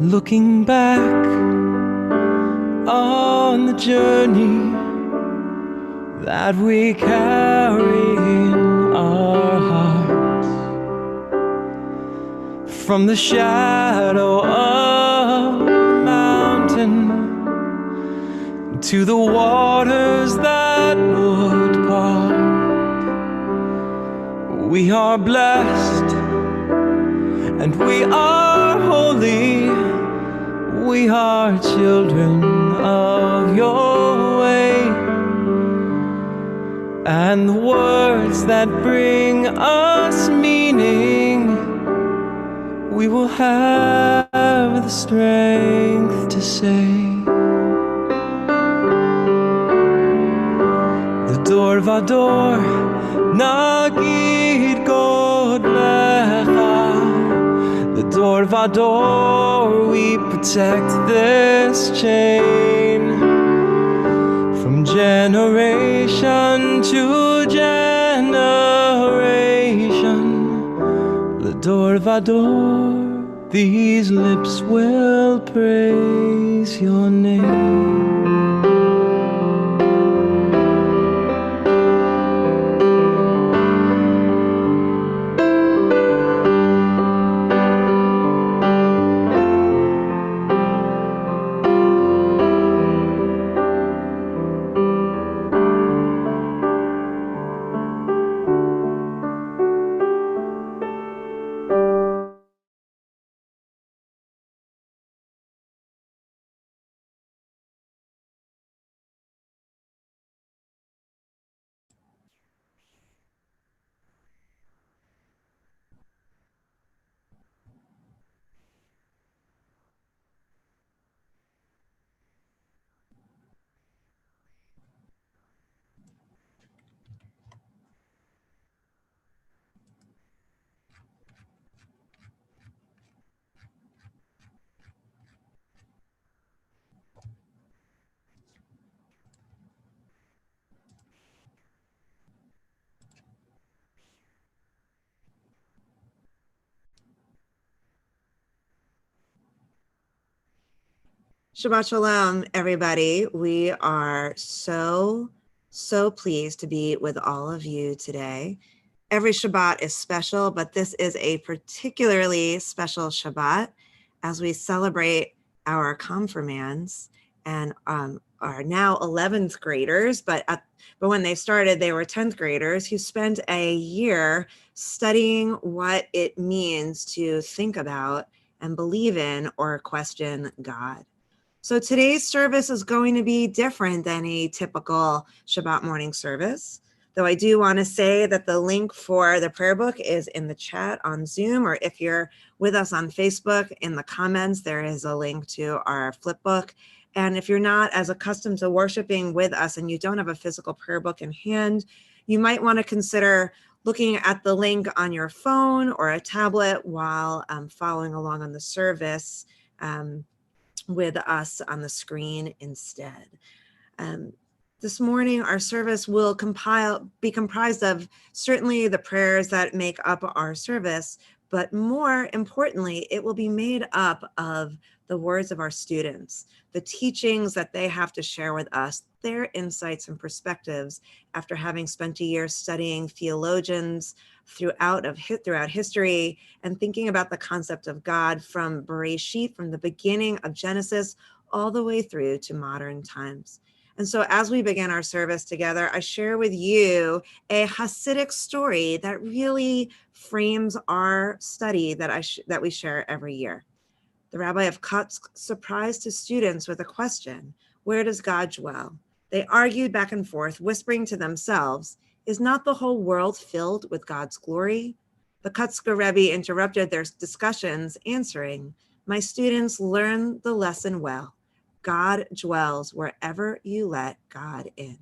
Looking back on the journey that we carry in our hearts, from the shadow of the mountain to the waters that would part. We are blessed and we are holy. We are children of your way, and the words that bring us meaning, we will have the strength to say. The door vador nagid God lecha. The door vador, we protect this chain from generation to generation. The door vador, these lips will praise your name. Shabbat Shalom, everybody. We are so pleased to be with all of you today. Every Shabbat is special, but this is a particularly special Shabbat as we celebrate our confirmands and are now 11th graders, but when they started, they were 10th graders who spent a year studying what it means to think about and believe in or question God. So today's service is going to be different than a typical Shabbat morning service, though I do want to say that the link for the prayer book is in the chat on Zoom, or if you're with us on Facebook, in the comments, there is a link to our flip book. And if you're not as accustomed to worshiping with us and you don't have a physical prayer book in hand, you might want to consider looking at the link on your phone or a tablet while following along on the service with us on the screen instead. This morning, our service will be comprised of certainly the prayers that make up our service, but more importantly, it will be made up of the words of our students, the teachings that they have to share with us, their insights and perspectives after having spent a year studying theologians throughout history and thinking about the concept of God from Bereshit, from the beginning of Genesis, all the way through to modern times. And so as we begin our service together, I share with you a Hasidic story that really frames our study that we share every year. The Rabbi of Kutsk surprised his students with a question: where does God dwell? They argued back and forth, whispering to themselves, is not the whole world filled with God's glory? The Kutsker Rebbe interrupted their discussions, answering, my students learn the lesson well. God dwells wherever you let God in.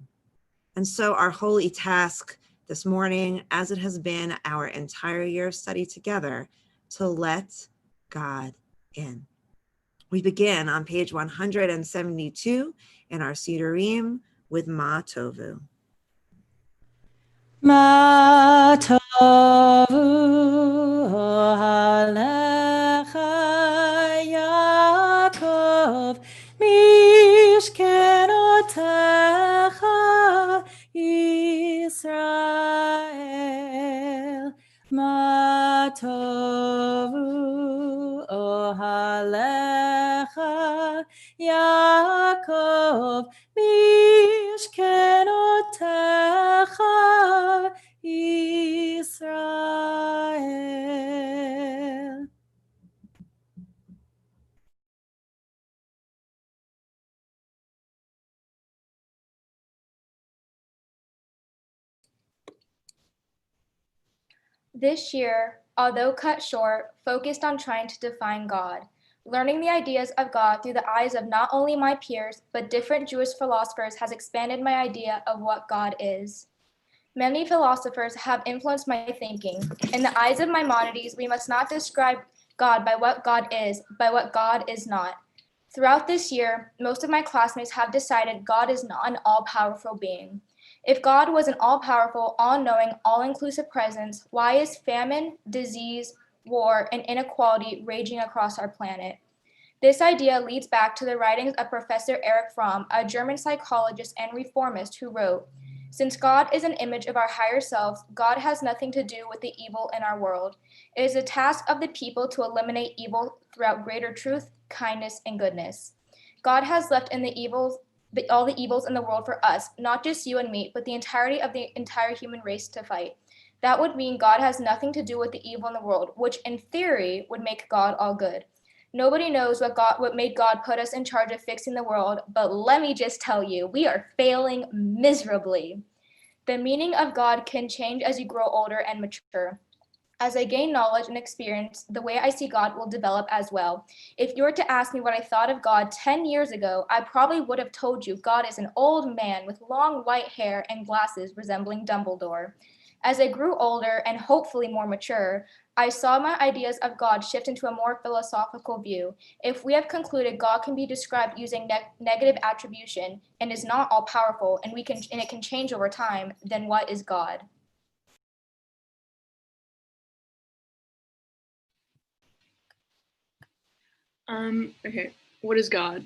And so our holy task this morning, as it has been our entire year of study together, to let God in. We begin on page 172 in our Sidurim with Ma Tovu. Ma Tovu Alecha Israel, ma tovu ohalecha, Yaakov, mishkenotecha, Israel. This year, although cut short, focused on trying to define God, learning the ideas of God through the eyes of not only my peers, but different Jewish philosophers has expanded my idea of what God is. Many philosophers have influenced my thinking. In the eyes of Maimonides, we must not describe God by what God is, by what God is not. Throughout this year, most of my classmates have decided God is not an all-powerful being. If God was an all-powerful, all-knowing, all-inclusive presence, why is famine, disease, war, and inequality raging across our planet? This idea leads back to the writings of Professor Erich Fromm, a German psychologist and reformist who wrote, "Since God is an image of our higher selves, God has nothing to do with the evil in our world. It is the task of the people to eliminate evil throughout greater truth, kindness, and goodness. God has left in all the evils in the world for us, not just you and me, but the entirety of the entire human race to fight. That would mean God has nothing to do with the evil in the world, which in theory would make God all good. Nobody knows what made God put us in charge of fixing the world, but let me just tell you, we are failing miserably. The meaning of God can change as you grow older and mature. As I gain knowledge and experience, the way I see God will develop as well. If you were to ask me what I thought of God 10 years ago, I probably would have told you God is an old man with long white hair and glasses resembling Dumbledore. As I grew older and hopefully more mature, I saw my ideas of God shift into a more philosophical view. If we have concluded God can be described using negative attribution and is not all powerful and it can change over time, then what is God? Okay, what is God?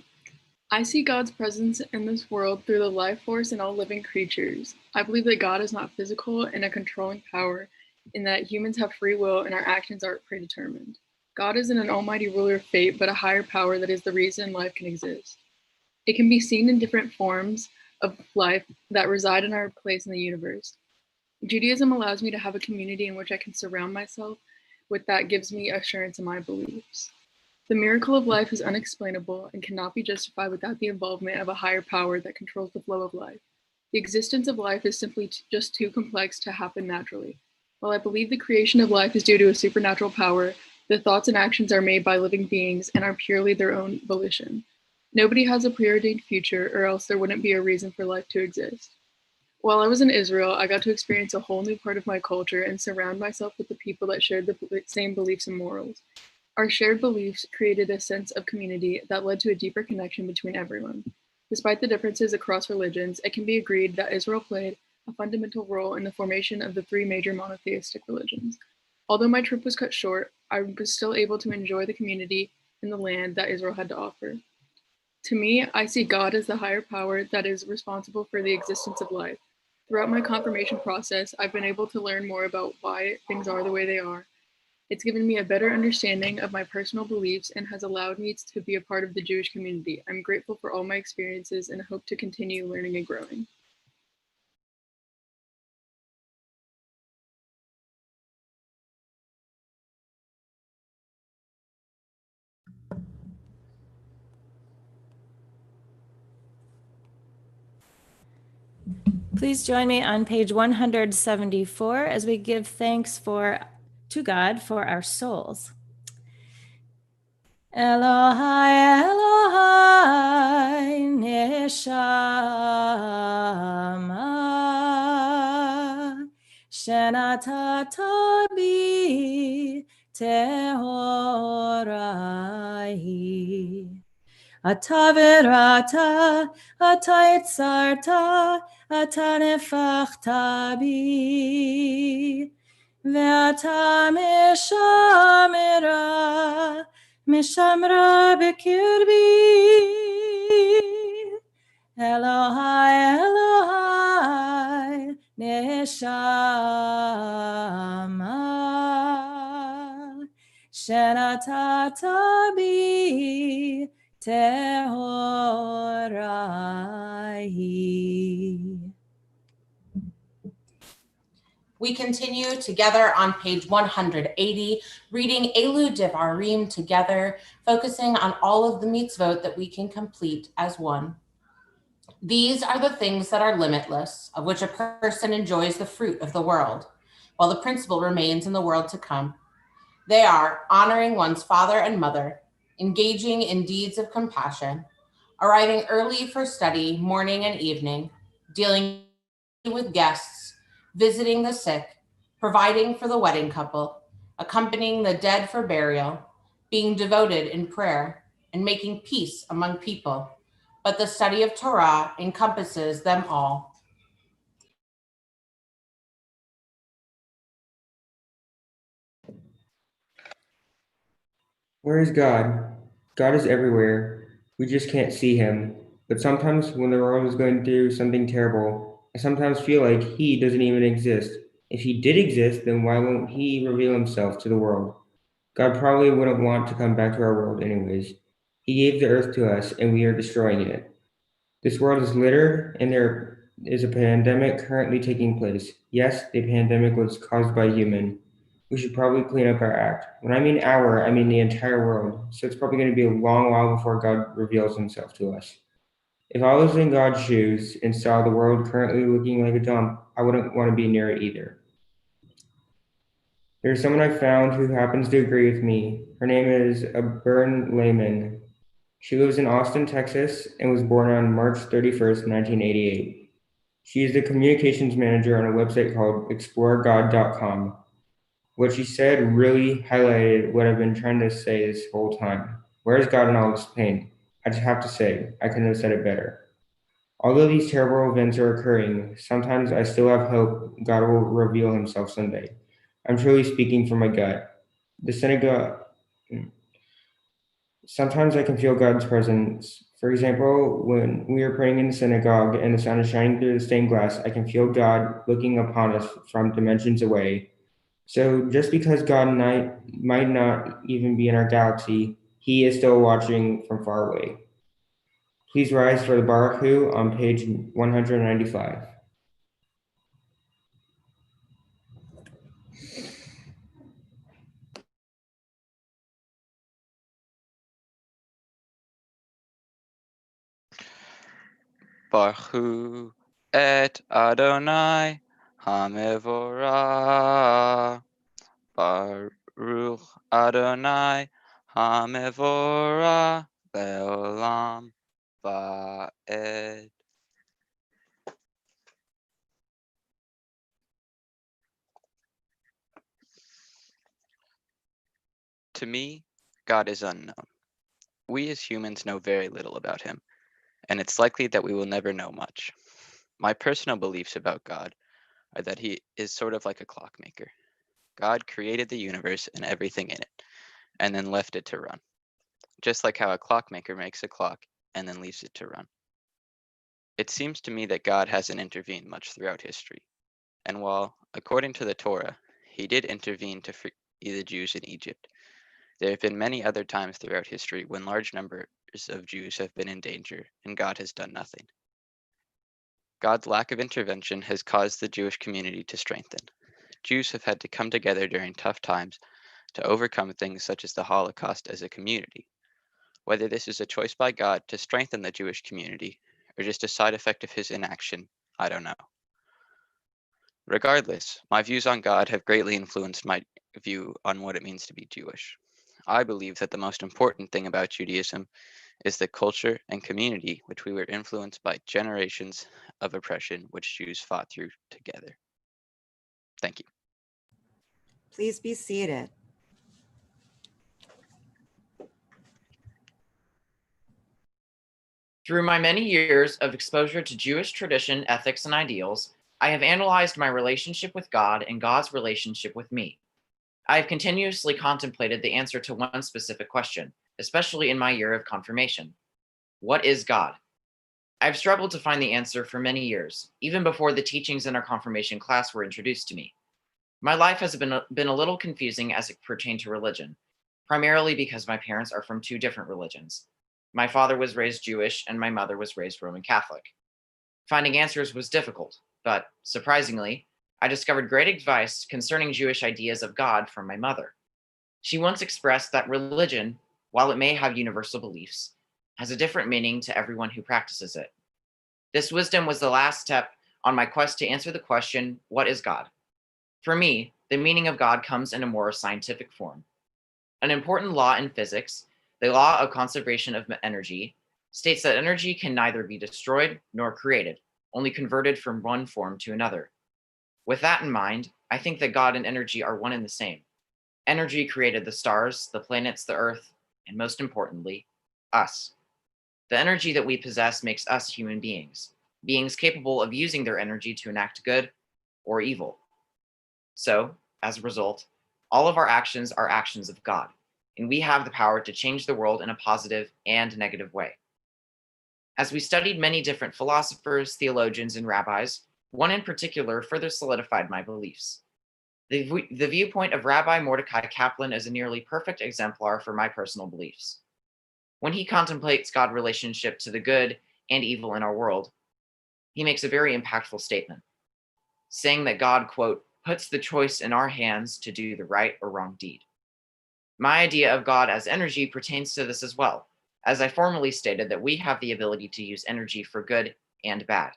I see God's presence in this world through the life force in all living creatures. I believe that God is not physical and a controlling power, and that humans have free will and our actions aren't predetermined. God isn't an almighty ruler of fate, but a higher power that is the reason life can exist. It can be seen in different forms of life that reside in our place in the universe. Judaism allows me to have a community in which I can surround myself with that gives me assurance in my beliefs. The miracle of life is unexplainable and cannot be justified without the involvement of a higher power that controls the flow of life. The existence of life is simply just too complex to happen naturally. While I believe the creation of life is due to a supernatural power, the thoughts and actions are made by living beings and are purely their own volition. Nobody has a preordained future, or else there wouldn't be a reason for life to exist. While I was in Israel, I got to experience a whole new part of my culture and surround myself with the people that shared the same beliefs and morals. Our shared beliefs created a sense of community that led to a deeper connection between everyone. Despite the differences across religions, it can be agreed that Israel played a fundamental role in the formation of the three major monotheistic religions. Although my trip was cut short, I was still able to enjoy the community and the land that Israel had to offer. To me, I see God as the higher power that is responsible for the existence of life. Throughout my confirmation process, I've been able to learn more about why things are the way they are. It's given me a better understanding of my personal beliefs and has allowed me to be a part of the Jewish community. I'm grateful for all my experiences and hope to continue learning and growing. Please join me on page 174 as we give thanks to God for our souls. Elohai, Elohai, Neshama, Shenatata bi Tehorai. Ata verata, ata itzarta, ata nefachta bi, ve'ata mishamera, mishamra b'kirbi. Elohai, Elohai, neshama shenatata bi tehorai. We continue together on page 180, reading Elu Devarim together, focusing on all of the mitzvot that we can complete as one. These are the things that are limitless, of which a person enjoys the fruit of the world, while the principle remains in the world to come. They are honoring one's father and mother, engaging in deeds of compassion, arriving early for study morning and evening, dealing with guests, visiting the sick, providing for the wedding couple, accompanying the dead for burial, being devoted in prayer, and making peace among people. But the study of Torah encompasses them all. Where is God? God is everywhere. We just can't see him. But sometimes when the world is going through something terrible, I sometimes feel like he doesn't even exist. If he did exist, then why won't he reveal himself to the world? God probably wouldn't want to come back to our world anyways. He gave the earth to us and we are destroying it. This world is littered and there is a pandemic currently taking place. Yes, the pandemic was caused by human. We should probably clean up our act. When I mean our, I mean the entire world. So it's probably going to be a long while before God reveals himself to us. If I was in God's shoes and saw the world currently looking like a dump, I wouldn't want to be near it either. There's someone I found who happens to agree with me. Her name is Bern Lehman. She lives in Austin, Texas, and was born on March 31st, 1988. She is the communications manager on a website called exploregod.com. What she said really highlighted what I've been trying to say this whole time. Where is God in all this pain? I just have to say, I couldn't have said it better. Although these terrible events are occurring, sometimes I still have hope God will reveal himself someday. I'm truly speaking from my gut. The synagogue. Sometimes I can feel God's presence. For example, when we are praying in the synagogue and the sun is shining through the stained glass, I can feel God looking upon us from dimensions away. So just because God might not even be in our galaxy, he is still watching from far away. Please rise for the Baruch Hu on page 195. Baruch Hu et Adonai HaMevorah. Baruch Adonai HaMevorah Leolam Va'ed. To me, God is unknown. We as humans know very little about him, and it's likely that we will never know much. My personal beliefs about God are that he is sort of like a clockmaker. God created the universe and everything in it, and then left it to run. Just like how a clockmaker makes a clock and then leaves it to run. It seems to me that God hasn't intervened much throughout history. And while, according to the Torah, he did intervene to free the Jews in Egypt, there have been many other times throughout history when large numbers of Jews have been in danger and God has done nothing. God's lack of intervention has caused the Jewish community to strengthen. Jews have had to come together during tough times to overcome things such as the Holocaust as a community. Whether this is a choice by God to strengthen the Jewish community or just a side effect of his inaction, I don't know. Regardless, my views on God have greatly influenced my view on what it means to be Jewish. I believe that the most important thing about Judaism is the culture and community which we were influenced by generations of oppression which Jews fought through together. Thank you. Please be seated. Through my many years of exposure to Jewish tradition, ethics, and ideals, I have analyzed my relationship with God and God's relationship with me. I have continuously contemplated the answer to one specific question, especially in my year of confirmation. What is God? I've struggled to find the answer for many years, even before the teachings in our confirmation class were introduced to me. My life has been a little confusing as it pertained to religion, primarily because my parents are from two different religions. My father was raised Jewish and my mother was raised Roman Catholic. Finding answers was difficult, but surprisingly, I discovered great advice concerning Jewish ideas of God from my mother. She once expressed that religion, while it may have universal beliefs, has a different meaning to everyone who practices it. This wisdom was the last step on my quest to answer the question, what is God? For me, the meaning of God comes in a more scientific form. An important law in physics, the law of conservation of energy, states that energy can neither be destroyed nor created, only converted from one form to another. With that in mind, I think that God and energy are one and the same. Energy created the stars, the planets, the earth, and most importantly, us. The energy that we possess makes us human beings, beings capable of using their energy to enact good or evil. So, as a result, all of our actions are actions of God, and we have the power to change the world in a positive and negative way. As we studied many different philosophers, theologians, and rabbis, one in particular further solidified my beliefs. The viewpoint of Rabbi Mordecai Kaplan is a nearly perfect exemplar for my personal beliefs. When he contemplates God's relationship to the good and evil in our world, he makes a very impactful statement, saying that God, quote, puts the choice in our hands to do the right or wrong deed. My idea of God as energy pertains to this as well, as I formerly stated that we have the ability to use energy for good and bad.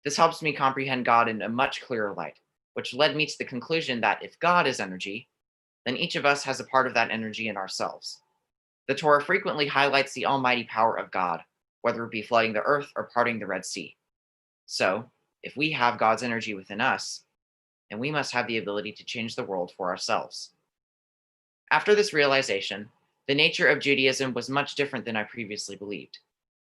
This helps me comprehend God in a much clearer light, which led me to the conclusion that if God is energy, then each of us has a part of that energy in ourselves. The Torah frequently highlights the almighty power of God, whether it be flooding the earth or parting the Red Sea. So, if we have God's energy within us, then we must have the ability to change the world for ourselves. After this realization, the nature of Judaism was much different than I previously believed.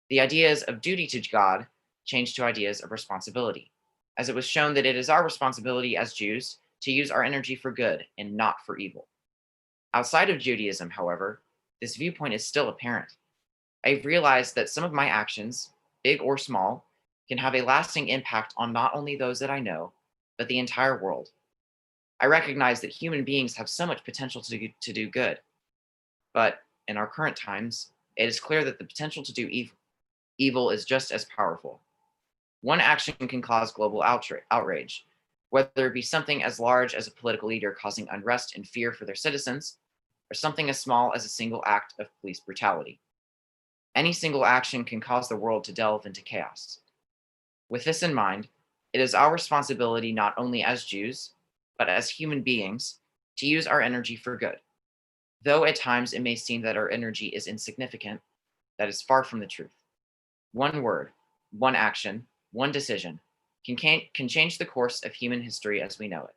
The ideas of duty to God changed to ideas of responsibility, as it was shown that it is our responsibility as Jews to use our energy for good and not for evil. Outside of Judaism, however, this viewpoint is still apparent. I've realized that some of my actions, big or small, can have a lasting impact on not only those that I know, but the entire world. I recognize that human beings have so much potential to do good, but in our current times, it is clear that the potential to do evil is just as powerful. One action can cause global outrage, whether it be something as large as a political leader causing unrest and fear for their citizens, or something as small as a single act of police brutality. Any single action can cause the world to delve into chaos. With this in mind, it is our responsibility not only as Jews, but as human beings, to use our energy for good. Though at times it may seem that our energy is insignificant, that is far from the truth. One word, one action, one decision can change the course of human history as we know it.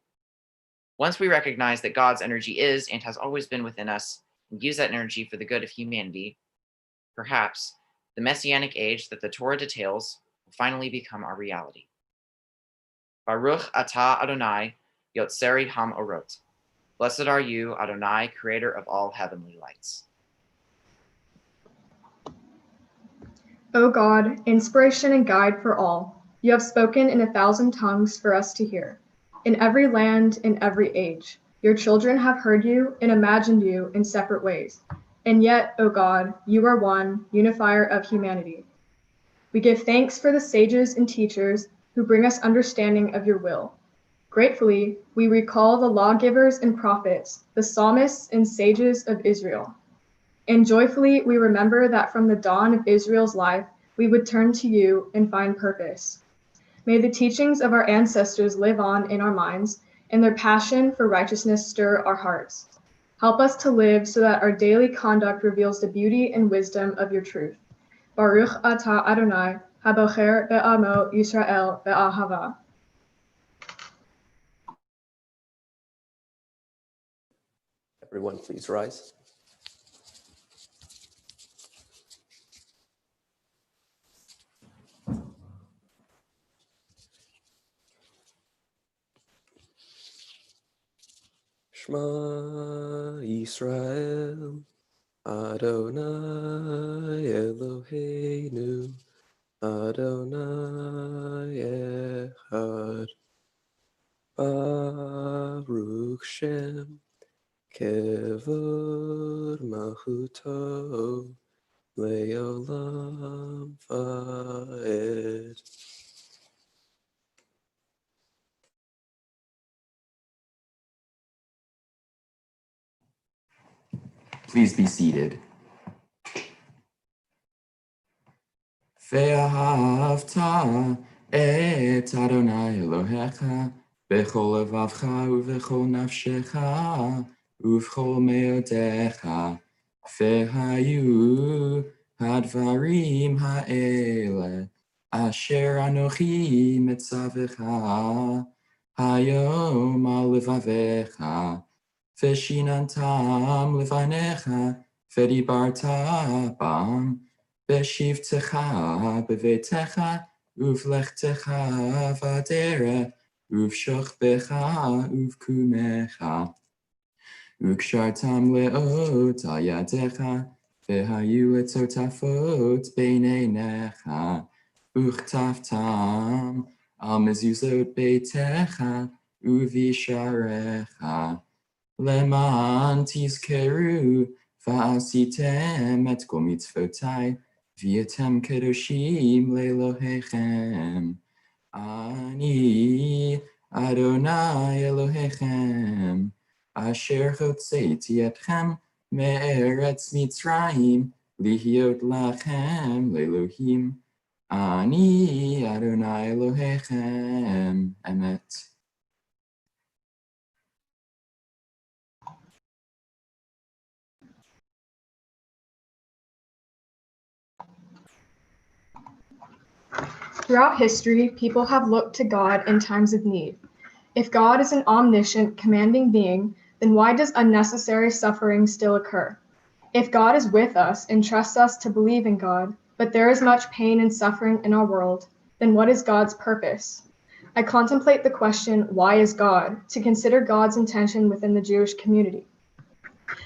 Once we recognize that God's energy is and has always been within us and use that energy for the good of humanity, perhaps the messianic age that the Torah details will finally become our reality. Baruch atah Adonai, Yotzeri Ham-Orot. Blessed are you, Adonai, creator of all heavenly lights. O God, inspiration and guide for all, you have spoken in 1,000 tongues for us to hear. In every land, in every age, your children have heard you and imagined you in separate ways. And yet, O God, you are one, unifier of humanity. We give thanks for the sages and teachers who bring us understanding of your will. Gratefully, we recall the lawgivers and prophets, the psalmists and sages of Israel. And joyfully, we remember that from the dawn of Israel's life, we would turn to you and find purpose. May the teachings of our ancestors live on in our minds, and their passion for righteousness stir our hearts. Help us to live so that our daily conduct reveals the beauty and wisdom of your truth. Baruch atah Adonai, habocher be'amo Yisrael be'ahava. Everyone, please rise. Shema Yisrael, Adonai Eloheinu, Adonai Echad. Baruch Shem Kevod Malchuto Le'olam Va'ed. Please be seated. Ve'ahavta et Adonai Elohecha bechol levavcha uvechol nafshecha uvechol meodecha ve'hayu hadvarim ha'ele asher anochi metzavecha hayom al levavecha ve'shinantam levanecha ve'dibarta bam Beshivtecha bevetecha uvlechtecha vadera uvshochbecha uvkumecha ukshartam leot al yadecha vehayu etotafot beinenecha uchtaftam al mezuzot beitecha uvisharecha leman tizkeru va'asitem et kol mitzvotai V'yatem kedoshim le'Elohechem. Ani Adonai Elohechem. Asher chotzeiti etchem me'eretz Mitzrayim lihiot lachem le'Elohim. Ani Adonai Elohechem. Emet. Throughout history, people have looked to God in times of need. If God is an omniscient, commanding being, then why does unnecessary suffering still occur? If God is with us and trusts us to believe in God, but there is much pain and suffering in our world, then what is God's purpose? I contemplate the question, why is God, to consider God's intention within the Jewish community.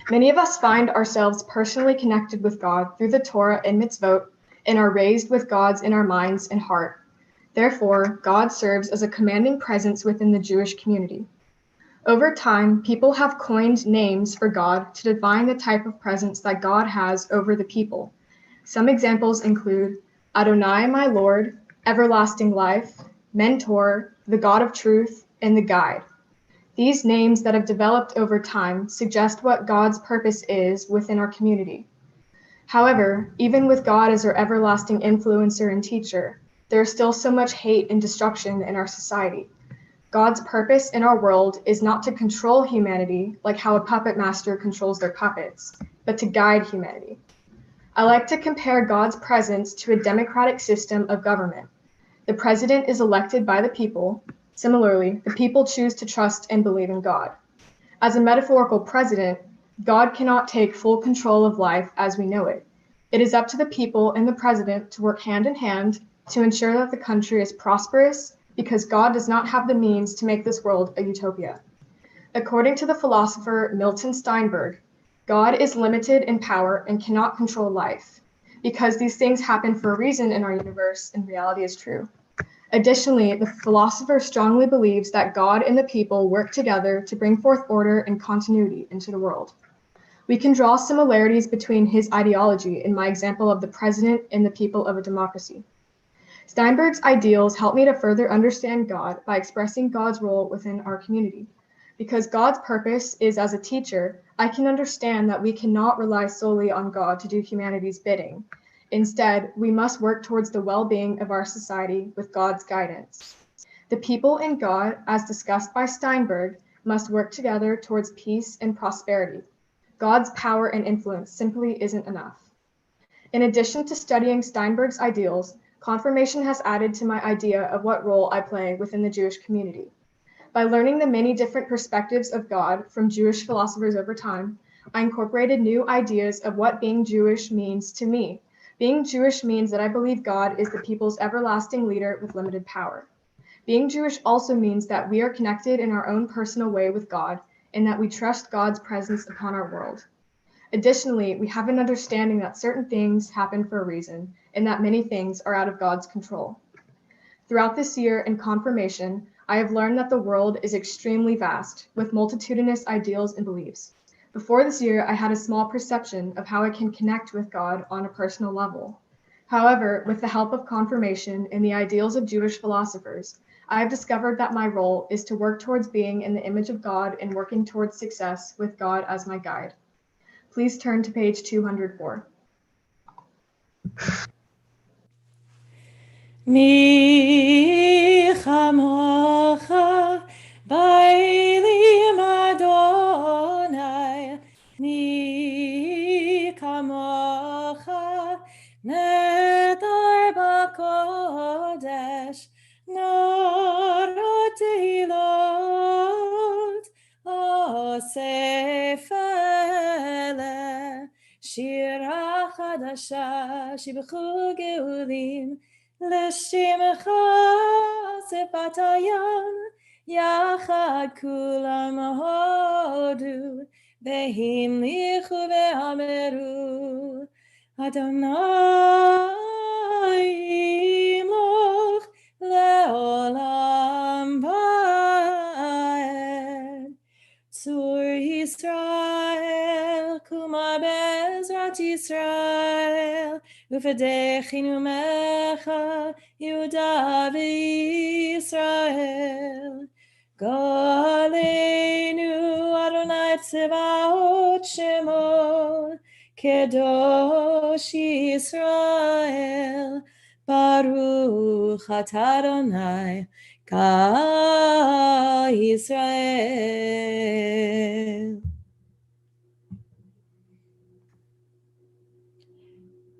Many of us find ourselves personally connected with God through the Torah and mitzvot, and are raised with gods in our minds and heart. Therefore, God serves as a commanding presence within the Jewish community. Over time, people have coined names for God to define the type of presence that God has over the people. Some examples include Adonai, my Lord, everlasting life, mentor, the God of truth, and the guide. These names that have developed over time suggest what God's purpose is within our community. However, even with God as our everlasting influencer and teacher, there is still so much hate and destruction in our society. God's purpose in our world is not to control humanity like how a puppet master controls their puppets, but to guide humanity. I like to compare God's presence to a democratic system of government. The president is elected by the people. Similarly, the people choose to trust and believe in God. As a metaphorical president, God cannot take full control of life as we know it. It is up to the people and the president to work hand in hand to ensure that the country is prosperous, because God does not have the means to make this world a utopia. According to the philosopher Milton Steinberg, God is limited in power and cannot control life. Because these things happen for a reason in our universe, and reality is true. Additionally, the philosopher strongly believes that God and the people work together to bring forth order and continuity into the world. We can draw similarities between his ideology and my example of the president and the people of a democracy. Steinberg's ideals help me to further understand God by expressing God's role within our community. Because God's purpose is as a teacher, I can understand that we cannot rely solely on God to do humanity's bidding. Instead, we must work towards the well-being of our society with God's guidance. The people and God, as discussed by Steinberg, must work together towards peace and prosperity. God's power and influence simply isn't enough. In addition to studying Steinberg's ideals, confirmation has added to my idea of what role I play within the Jewish community. By learning the many different perspectives of God from Jewish philosophers over time, I incorporated new ideas of what being Jewish means to me. Being Jewish means that I believe God is the people's everlasting leader with limited power. Being Jewish also means that we are connected in our own personal way with God, and that we trust God's presence upon our world. Additionally, we have an understanding that certain things happen for a reason and that many things are out of God's control. Throughout this year in confirmation, I have learned that the world is extremely vast, with multitudinous ideals and beliefs. Before this year, I had a small perception of how I can connect with God on a personal level. However, with the help of confirmation and the ideals of Jewish philosophers, I have discovered that my role is to work towards being in the image of God and working towards success with God as my guide. Please turn to page 204. Mi chamocha bailim Adonai, mi kamocha nedar b'kodesh, norot tehilot osef eleh, shira chadasha shibchu geulim, לשמחה שפת הים, יחד כולם הודו, והמליכו ואמרו, אדוני ימלוך לעולם ועד. צור ישראל, קומה בעזרת ישראל, ופדחנו ממך, יהודה וישראל. גאלנו אדוני צבאות שמו, קדוש ישראל. ברוך אתה אדוני, God Israel.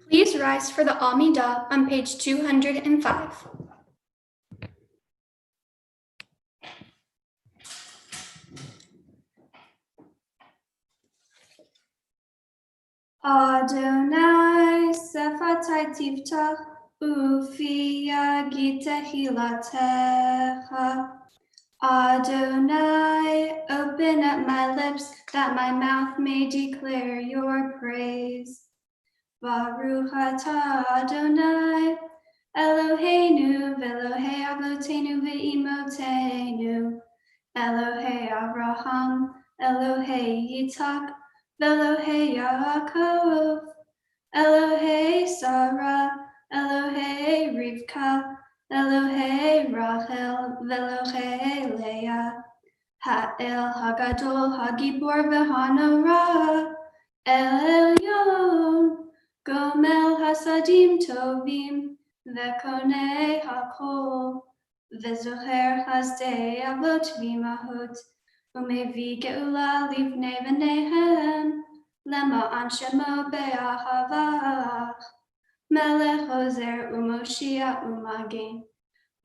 Please rise for the Amidah on page 205. Adonai sefatai tiftach ufi yagid tehilatecha. Adonai, open up my lips that my mouth may declare your praise. Baruch atah Adonai, Eloheinu v'Elohei avotenu v'imotenu, Elohei Abraham, Elohei Yitzhak, v'Elohei Yaakov, Elohei Sarah, Elohei Rivka, Elohei Rachel, v'Elohei Leah, Ha'el Hagadol Hagibor v'Hanora, El Elyon, Gomel Hasadim Tovim, V'Konei Hakol, V'Zocher Hasdei Avot V'Imahot, Umevi Geula Livnei V'Nehem, Lema'an Shemo Be'ahavach, Melech Hozer U'Moshiach U'Magen,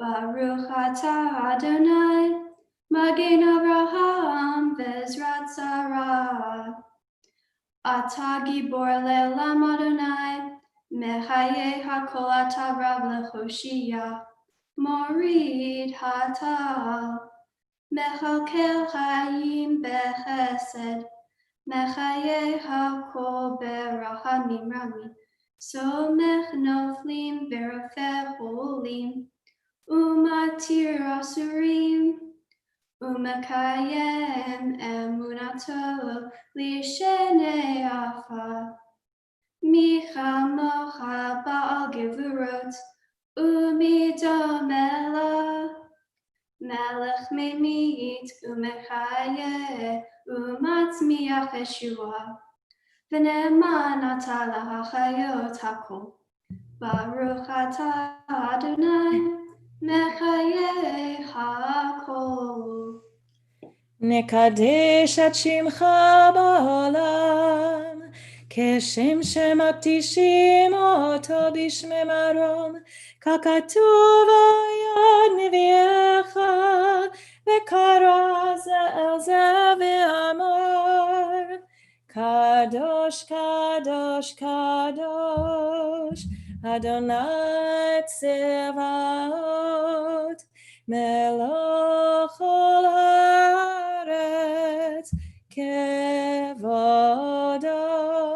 Baruch atah Adonai, Magen Avraham V'Ezrat Sarah. Ata gibor le'olam Adonai, Mechaye hakol ata rav lechoshiyah, Morid hatal, Mechalkel chayim bechesed, Mechaye hakol berachamim rami, Somech noflim verofeh holim, Umatir asurim, Umakayem emunato lishenei afa. Micha mocha ba'al gevurot umidamela. Melech memit umechaye umatzmiach Yeshua. V'ne'eman ata lahachayot hakol. Baruch ata Adonai mechaye hakol. נקדש את שמך בעולם, כשם שמקדישים אותו בשמי מרום, ככתוב על יד נביאך, וקרא זה אל זה ואמר, קדוש, קדוש, קדוש, אדוני צבאות, מלוך כל הארץ כבודו.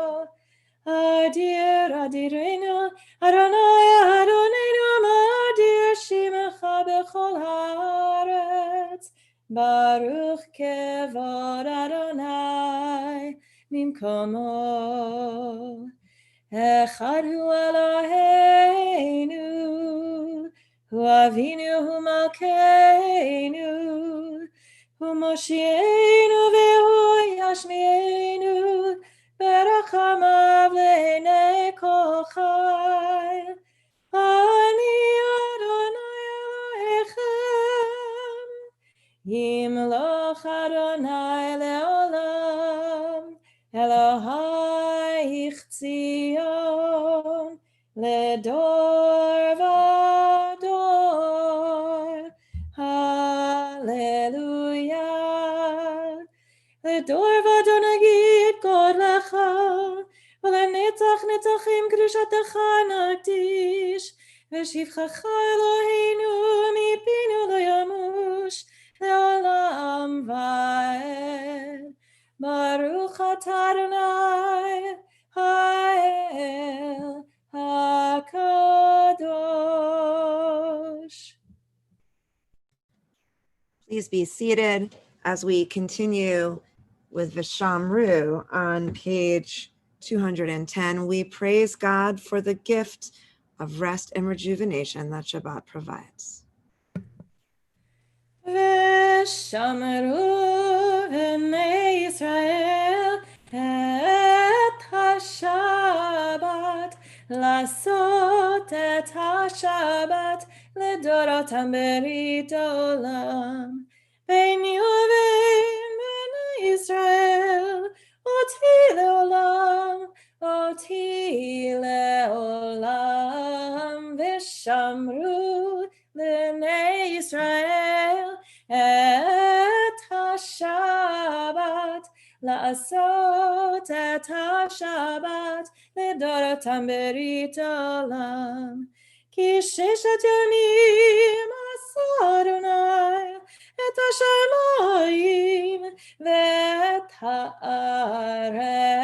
adirenu, Adonai Adonenu ma'adir shimecha bechol haaretz. Baruch kevod Adonai mimkomo. Echad hu Eloheinu, hu Avinu hu Malkeinu, hu Moshienu vehu Yashmienu, berachamav le'nei kol chai. Ani Adonai Elohechem, Yimloch Adonai le'olam, Elohai Tzion, Ledor Vador. Hallelujah. Ledor Vador nagid God lecha, V'lenetzach netzachim kedushatecha nakdish, V'shivchacha Eloheinu mipinu lo yamush, Le'olam va'ed. Baruch atah Adonai ha'el hakadosh. Please be seated as we continue with Vishamru on page 210. We praise God for the gift of rest and rejuvenation that Shabbat provides. Veshamru b'nei Yisrael et ha-Shabbat, לעשות את השבת לדורותם ברית עולם. ביני ובין בני ישראל, אותי לעולם, אותי לעולם. ושמרו בני ישראל את השבת, לעשות את השבת לדורותם ברית עולם. כי ששת ימים עשה אדוני את השמיים ואת הארץ,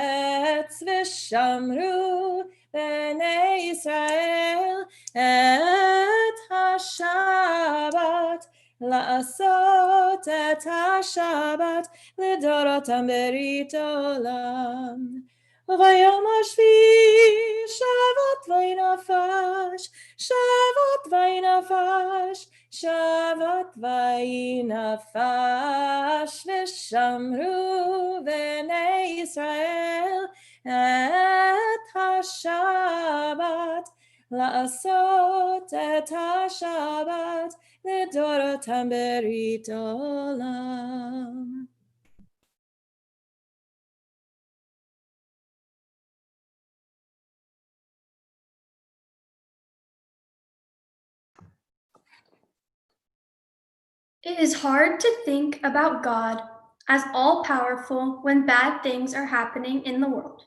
ושמרו בני ישראל את השבת, לעשות את השבת לדורותם ברית עולם. וביום השביעי שבת וינפש, שבת וינפש, שבת וינפש, ושמרו בני ישראל את השבת, לעשות את השבת לדורותם ברית עולם. It is hard to think about God as all-powerful when bad things are happening in the world.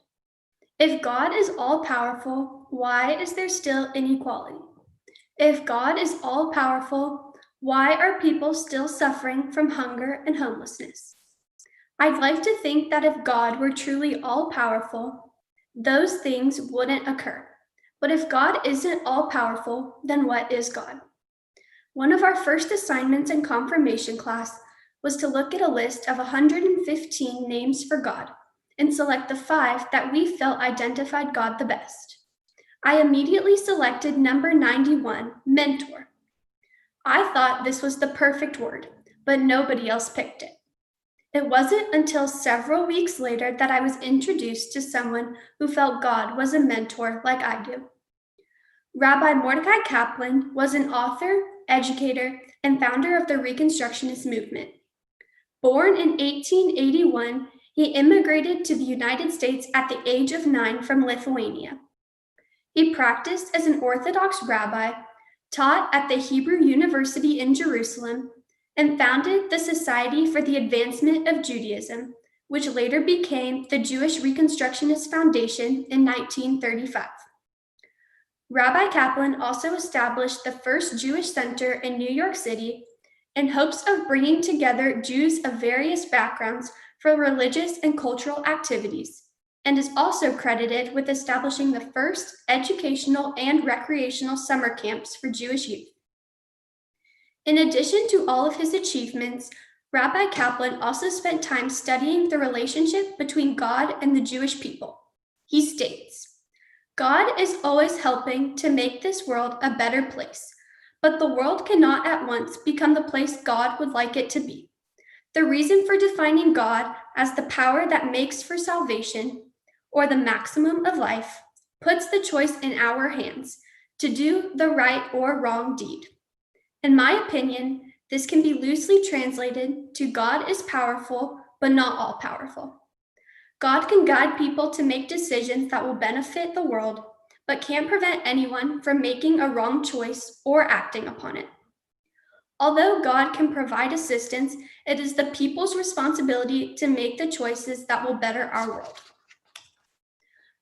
If God is all-powerful, why is there still inequality? If God is all-powerful, why are people still suffering from hunger and homelessness? I'd like to think that if God were truly all-powerful, those things wouldn't occur. But if God isn't all-powerful, then what is God? One of our first assignments in confirmation class was to look at a list of 115 names for God and select the 5 that we felt identified God the best. I immediately selected number 91, mentor. I thought this was the perfect word, but nobody else picked it. It wasn't until several weeks later that I was introduced to someone who felt God was a mentor like I do. Rabbi Mordecai Kaplan was an author, educator, and founder of the Reconstructionist movement. Born in 1881, he immigrated to the United States at the age of 9 from Lithuania. He practiced as an Orthodox rabbi, taught at the Hebrew University in Jerusalem, and founded the Society for the Advancement of Judaism, which later became the Jewish Reconstructionist Foundation in 1935. Rabbi Kaplan also established the first Jewish center in New York City in hopes of bringing together Jews of various backgrounds for religious and cultural activities, and is also credited with establishing the first educational and recreational summer camps for Jewish youth. In addition to all of his achievements, Rabbi Kaplan also spent time studying the relationship between God and the Jewish people. He states, "God is always helping to make this world a better place, but the world cannot at once become the place God would like it to be. The reason for defining God as the power that makes for salvation, or the maximum of life, puts the choice in our hands to do the right or wrong deed. In my opinion, this can be loosely translated to God is powerful, but not all powerful. God can guide people to make decisions that will benefit the world, but can't prevent anyone from making a wrong choice or acting upon it. Although God can provide assistance, it is the people's responsibility to make the choices that will better our world."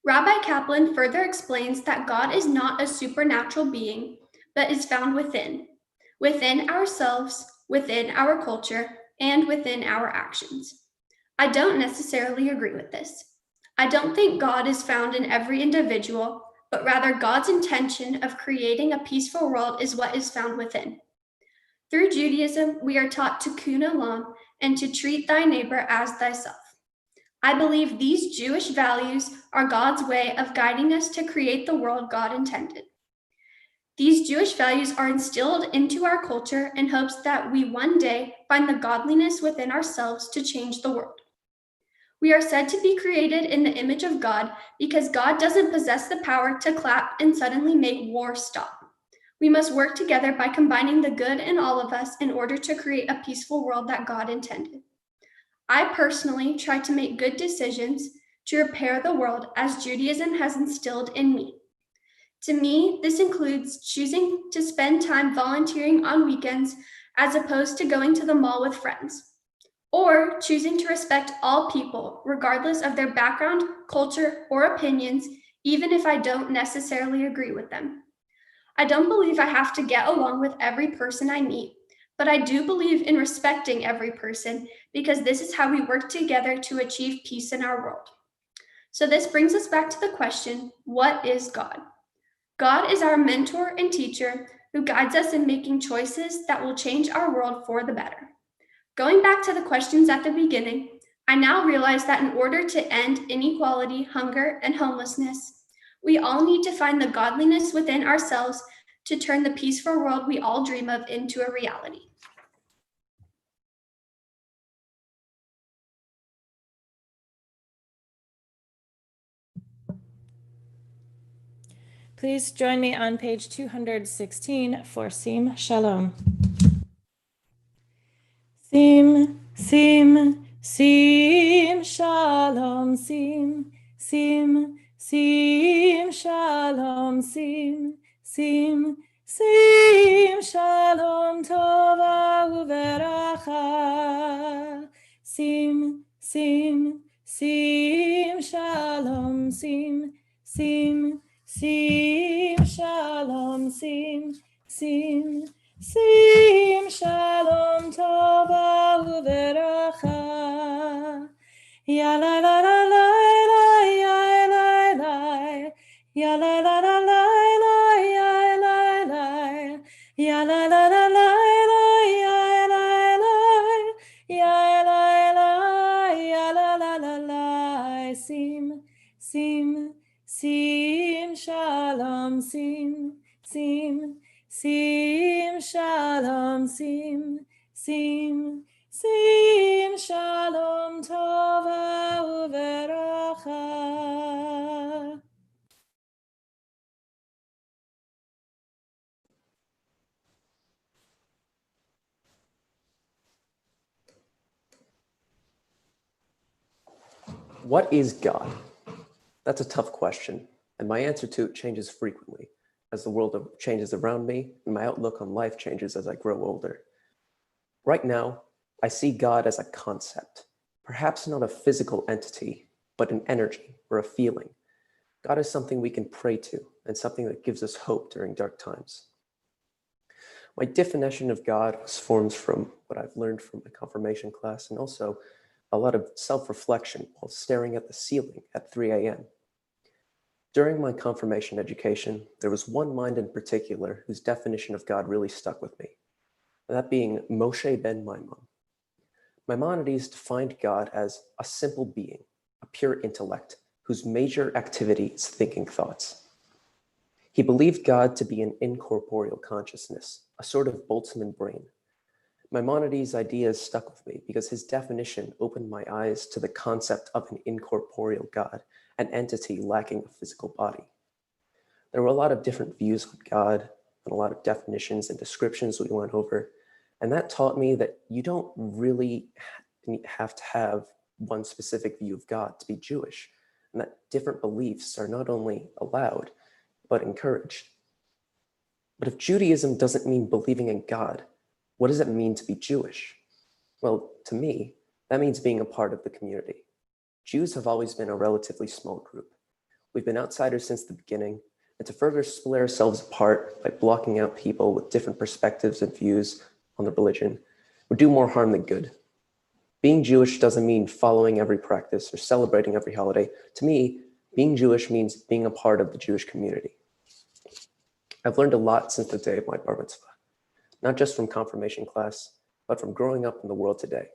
Rabbi Kaplan further explains that God is not a supernatural being, but is found within ourselves, within our culture, and within our actions. I don't necessarily agree with this. I don't think God is found in every individual, but rather God's intention of creating a peaceful world is what is found within. Through Judaism, we are taught to kun olam and to treat thy neighbor as thyself. I believe these Jewish values are God's way of guiding us to create the world God intended. These Jewish values are instilled into our culture in hopes that we one day find the godliness within ourselves to change the world. We are said to be created in the image of God because God doesn't possess the power to clap and suddenly make war stop. We must work together by combining the good in all of us in order to create a peaceful world that God intended. I personally try to make good decisions to repair the world as Judaism has instilled in me. To me, this includes choosing to spend time volunteering on weekends as opposed to going to the mall with friends, or choosing to respect all people regardless of their background, culture, or opinions, even if I don't necessarily agree with them. I don't believe I have to get along with every person I meet, but I do believe in respecting every person because this is how we work together to achieve peace in our world. So this brings us back to the question, what is God? God is our mentor and teacher who guides us in making choices that will change our world for the better. Going back to the questions at the beginning, I now realize that in order to end inequality, hunger, and homelessness, we all need to find the godliness within ourselves to turn the peaceful world we all dream of into a reality. Please join me on page 216 for Sim Shalom. Sim, sim, sim, shalom, sim, sim, sim, shalom, sim, sim, sim, shalom, tova uveracha. Sim, sim, sim, shalom, sim, sim, sim, shalom, sim, sim, sim, shalom, tova uveracha. Ya la la la la la, ya la la, ya la la la la la, ya la la, ya la la la la la, ya la la, ya la la, ya la la la la. Sim, sim, sim, shalom, sim, sim. Sim, shalom, sim, sim, sim, shalom, tova uveracha. What is God? That's a tough question, and my answer to it changes frequently as the world changes around me and my outlook on life changes as I grow older. Right now, I see God as a concept, perhaps not a physical entity, but an energy or a feeling. God is something we can pray to and something that gives us hope during dark times. My definition of God was formed from what I've learned from my confirmation class and also a lot of self-reflection while staring at the ceiling at 3 a.m. During my confirmation education, there was one mind in particular whose definition of God really stuck with me, that being Moshe ben Maimon. Maimonides defined God as a simple being, a pure intellect, whose major activity is thinking thoughts. He believed God to be an incorporeal consciousness, a sort of Boltzmann brain. Maimonides' ideas stuck with me because his definition opened my eyes to the concept of an incorporeal God, an entity lacking a physical body. There were a lot of different views on God and a lot of definitions and descriptions we went over, and that taught me that you don't really have to have one specific view of God to be Jewish, and that different beliefs are not only allowed, but encouraged. But if Judaism doesn't mean believing in God, what does it mean to be Jewish? Well, to me, that means being a part of the community. Jews have always been a relatively small group. We've been outsiders since the beginning, and to further split ourselves apart by blocking out people with different perspectives and views on the religion would do more harm than good. Being Jewish doesn't mean following every practice or celebrating every holiday. To me, being Jewish means being a part of the Jewish community. I've learned a lot since the day of my bar mitzvah, not just from confirmation class, but from growing up in the world today.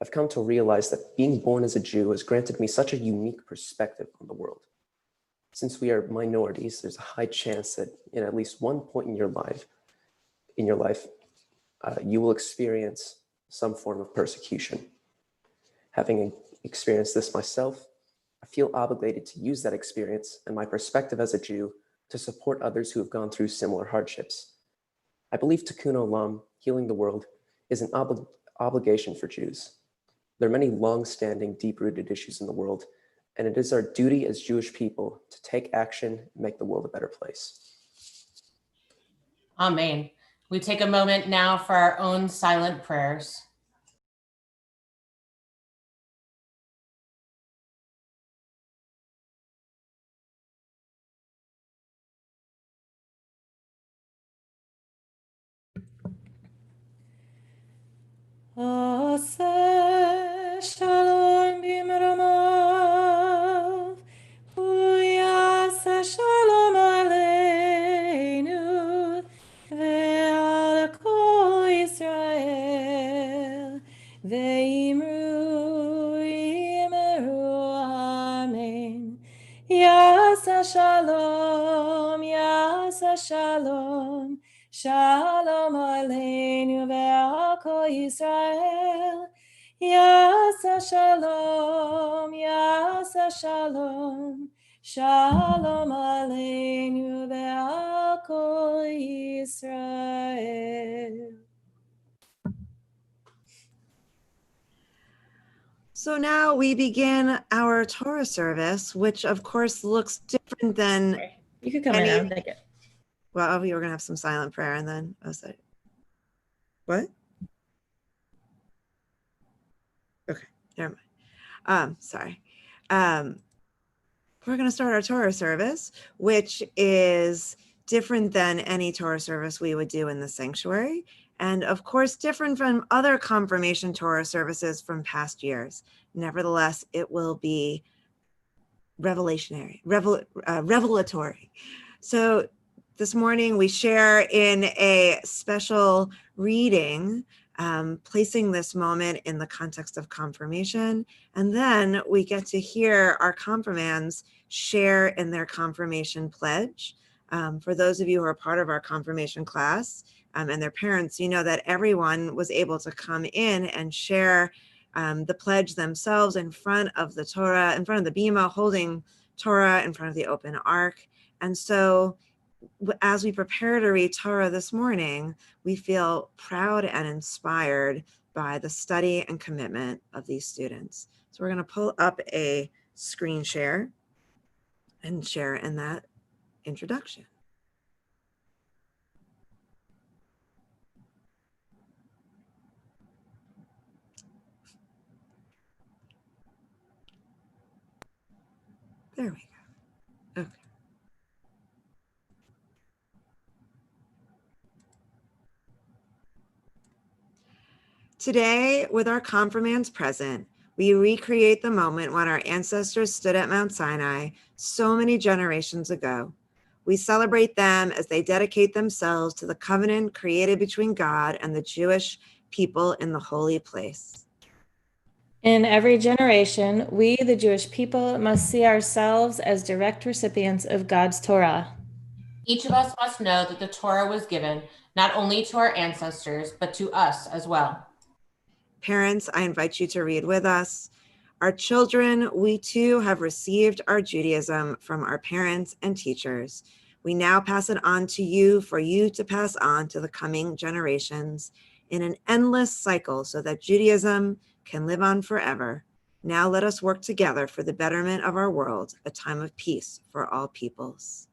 I've come to realize that being born as a Jew has granted me such a unique perspective on the world. Since we are minorities, there's a high chance that in at least one point in your life, you will experience some form of persecution. Having experienced this myself, I feel obligated to use that experience and my perspective as a Jew to support others who have gone through similar hardships. I believe Tikkun Olam, healing the world, is an obligation for Jews. There are many long-standing, deep-rooted issues in the world, and it is our duty as Jewish people to take action and make the world a better place. Amen. We take a moment now for our own silent prayers. Aseh shalom b'mramav, uyaseh shalom aleinu ve'al kol Yisrael, ve'imru amen. Yaseh shalom, Shalom Aleinu ve'al kol Yisrael. Yaseh shalom, Shalom Aleinu ve'al kol Yisrael. So now we begin our Torah service, which of course looks different than You could come right now. Thank you. Well, we were going to have some silent prayer and then I was like, what? Okay, never mind. Sorry. We're going to start our Torah service, which is different than any Torah service we would do in the sanctuary. And of course, different from other confirmation Torah services from past years. Nevertheless, it will be revelatory. So this morning we share in a special reading, placing this moment in the context of confirmation. And then we get to hear our confirmands share in their confirmation pledge. For those of you who are part of our confirmation class and their parents, you know that everyone was able to come in and share the pledge themselves in front of the Torah, in front of the Bima, holding Torah in front of the open ark. And so as we prepare to read Torah this morning, we feel proud and inspired by the study and commitment of these students. So we're going to pull up a screen share and share in that introduction. There we go. Okay. Today, with our confirmands present, we recreate the moment when our ancestors stood at Mount Sinai so many generations ago. We celebrate them as they dedicate themselves to the covenant created between God and the Jewish people in the holy place. In every generation, we, the Jewish people, must see ourselves as direct recipients of God's Torah. Each of us must know that the Torah was given not only to our ancestors, but to us as well. Parents, I invite you to read with us. Our children, we too have received our Judaism from our parents and teachers. We now pass it on to you for you to pass on to the coming generations in an endless cycle so that Judaism can live on forever. Now let us work together for the betterment of our world, a time of peace for all peoples.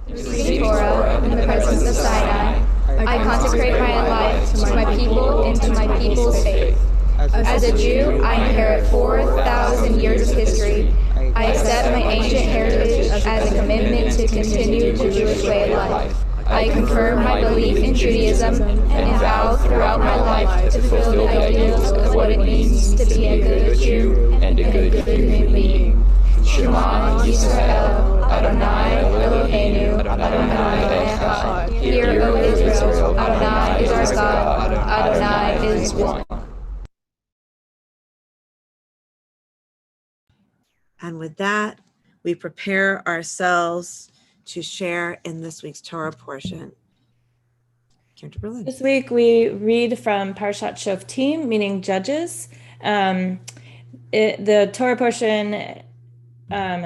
Receive Torah in the presence of Sinai. I consecrate my life to my people and to my people's faith. As a Jew, I inherit 4,000 years of history. I accept my ancient heritage as a commitment to continue the Jewish way of life. I confirm my belief in Judaism and vow throughout my life to fulfill the ideals of what it means to be a good Jew and a good human being. Shema Yisrael, Adonai Eloheinu, Adonai Echad. Hear, O Israel, Adonai is our God, Adonai is one. And with that, we prepare ourselves to share in this week's Torah portion. This week we read from Parshat Shoftim, meaning Judges. The Torah portion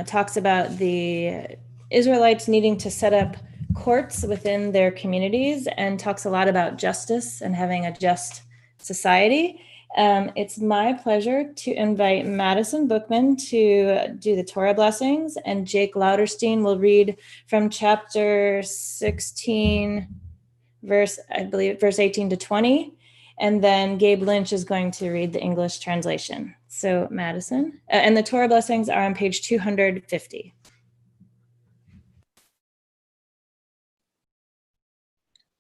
talks about the Israelites needing to set up courts within their communities and talks a lot about justice and having a just society. It's my pleasure to invite Madison Bookman to do the Torah blessings, and Jake Lauderstein will read from chapter 16, verse 18 to 20. And then Gabe Lynch is going to read the English translation. So Madison, and the Torah blessings are on page 250.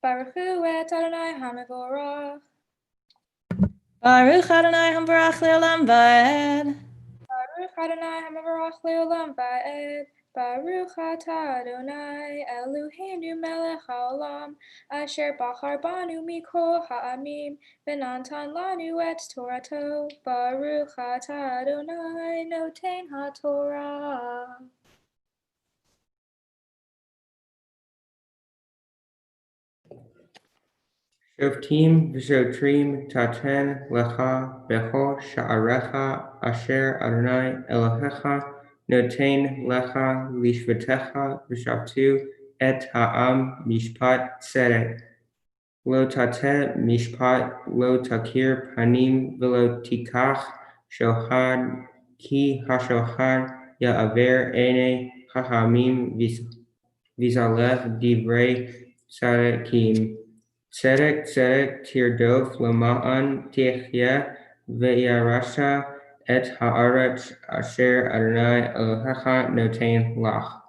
Baruch Hu et Adonai HaMevorach. Baruch Adonai HaMevorach Le'olam Va'ed. Baruch Adonai HaMevorach Le'olam Va'ed. Baruch atah Adonai Eloheinu melech haolam asher bachar banu mikol ha'amim v'natan lanu et Torato. Baruch atah Adonai noten ha'Torah. Shoftim v'shotrim taten lecha bechol sha'arecha asher Adonai Elohecha noten lecha lishvatecha v'shavtu et ha'am mishpat tzedek. Lo tateh mishpat lo takir panim v'lo tikach shohad ki hashohad ya'aver ene chachamim v'zalech divrei tzadekim. Tzedek tzedek tirdof lama'an tichya ve'yarasha et ha'aretz asher Adonai Elohecha noten lach.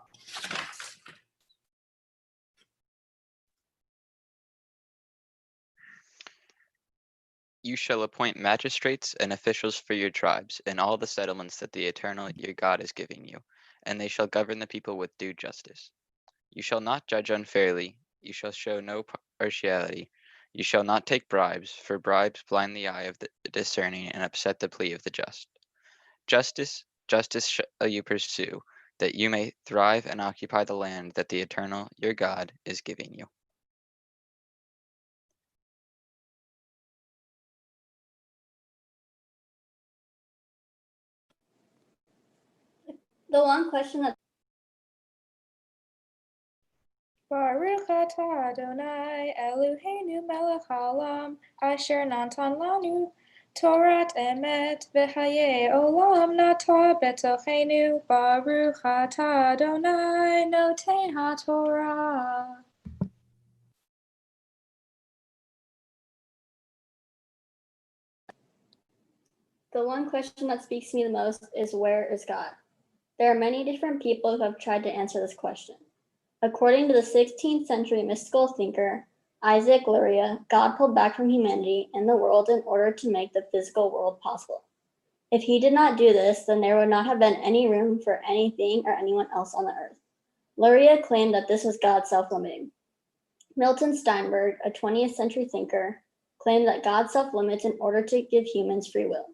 You shall appoint magistrates and officials for your tribes in all the settlements that the Eternal your God is giving you, and they shall govern the people with due justice. You shall not judge unfairly. You shall show no partiality. You shall not take bribes, for bribes blind the eye of the discerning and upset the plea of the just. Justice shall you pursue, that you may thrive and occupy the land that the Eternal your God is giving you. The one question that Baruch atah Adonai Eloheinu melech haolam asher natan lanu Torat emet v'chayei olam nata betochenu. Baruch atah Adonai noten ha'Torah. The one question that speaks to me the most is, where is God? There are many different people who have tried to answer this question. According to the 16th century mystical thinker Isaac Luria, God pulled back from humanity and the world in order to make the physical world possible. If he did not do this, then there would not have been any room for anything or anyone else on the earth. Luria claimed that this was God self-limiting. Milton Steinberg, a 20th century thinker, claimed that God self-limits in order to give humans free will.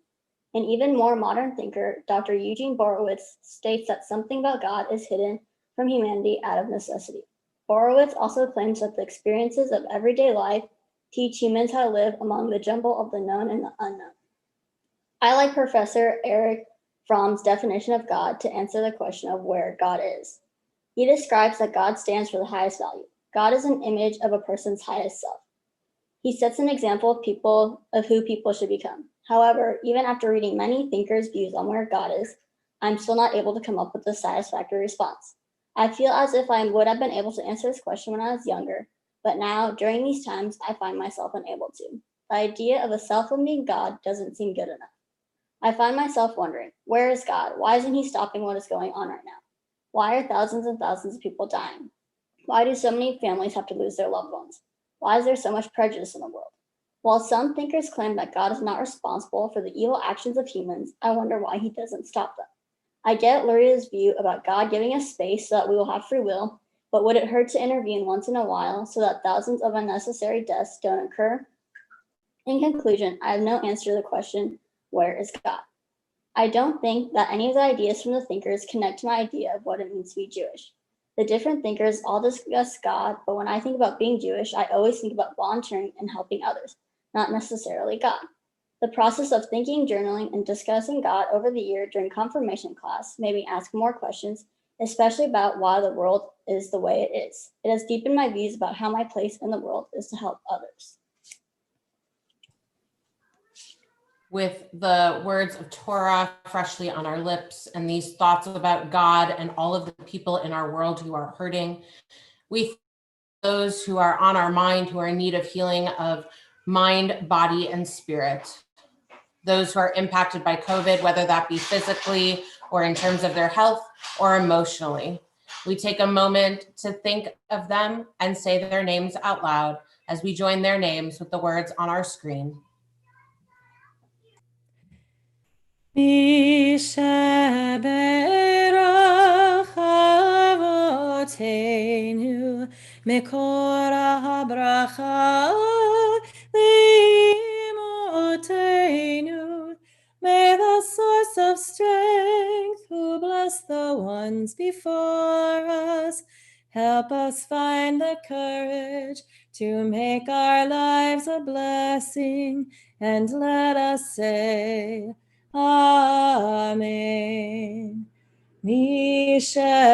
An even more modern thinker, Dr. Eugene Borowitz, states that something about God is hidden from humanity out of necessity. Borowitz also claims that the experiences of everyday life teach humans how to live among the jumble of the known and the unknown. I like Professor Erich Fromm's definition of God to answer the question of where God is. He describes that God stands for the highest value. God is an image of a person's highest self. He sets an example of who people should become. However, even after reading many thinkers' views on where God is, I'm still not able to come up with a satisfactory response. I feel as if I would have been able to answer this question when I was younger, but now, during these times, I find myself unable to. The idea of a self-limiting God doesn't seem good enough. I find myself wondering, where is God? Why isn't he stopping what is going on right now? Why are thousands and thousands of people dying? Why do so many families have to lose their loved ones? Why is there so much prejudice in the world? While some thinkers claim that God is not responsible for the evil actions of humans, I wonder why he doesn't stop them. I get Luria's view about God giving us space so that we will have free will, but would it hurt to intervene once in a while so that thousands of unnecessary deaths don't occur? In conclusion, I have no answer to the question, where is God? I don't think that any of the ideas from the thinkers connect to my idea of what it means to be Jewish. The different thinkers all discuss God, but when I think about being Jewish, I always think about volunteering and helping others, not necessarily God. The process of thinking, journaling, and discussing God over the year during confirmation class made me ask more questions, especially about why the world is the way it is. It has deepened my views about how my place in the world is to help others. With the words of Torah freshly on our lips and these thoughts about God and all of the people in our world who are hurting, we those who are on our mind, who are in need of healing of mind, body, and spirit. Those who are impacted by COVID, whether that be physically or in terms of their health or emotionally. We take a moment to think of them and say their names out loud as we join their names with the words on our screen. Avotenu Mekor habracha limotenu. May the source of strength, who bless the ones before us, help us find the courage to make our lives a blessing, and let us say, Amen. Misheberach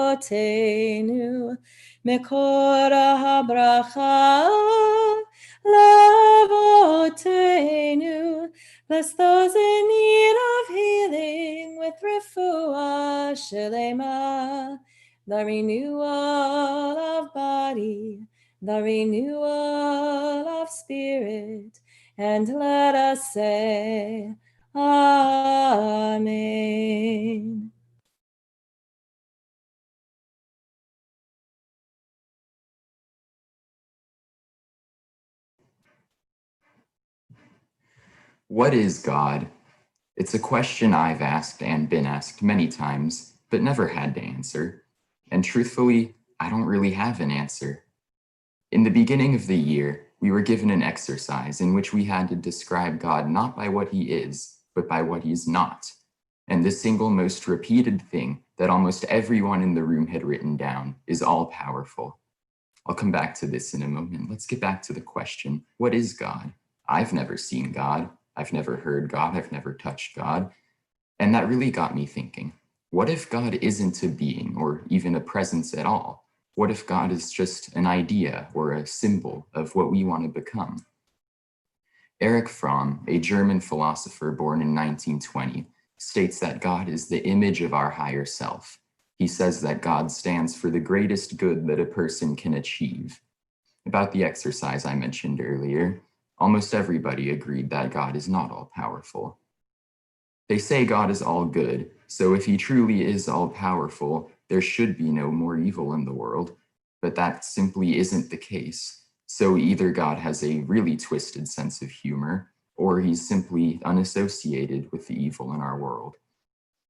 imotenu Mekor habracha lavotenu. Bless those in need of healing with refuah shelema, the renewal of body, the renewal of spirit, and let us say, Amen. What is God? It's a question I've asked and been asked many times, but never had to answer. And truthfully, I don't really have an answer. In the beginning of the year, we were given an exercise in which we had to describe God not by what he is, but by what he's not. And the single most repeated thing that almost everyone in the room had written down is all-powerful. I'll come back to this in a moment. Let's get back to the question, what is God? I've never seen God. I've never heard God. I've never touched God. And that really got me thinking, what if God isn't a being or even a presence at all? What if God is just an idea or a symbol of what we want to become? Erich Fromm, a German philosopher born in 1920, states that God is the image of our higher self. He says that God stands for the greatest good that a person can achieve. About the exercise I mentioned earlier, almost everybody agreed that God is not all-powerful. They say God is all good, so if he truly is all-powerful, there should be no more evil in the world, but that simply isn't the case. So either God has a really twisted sense of humor, or he's simply unassociated with the evil in our world.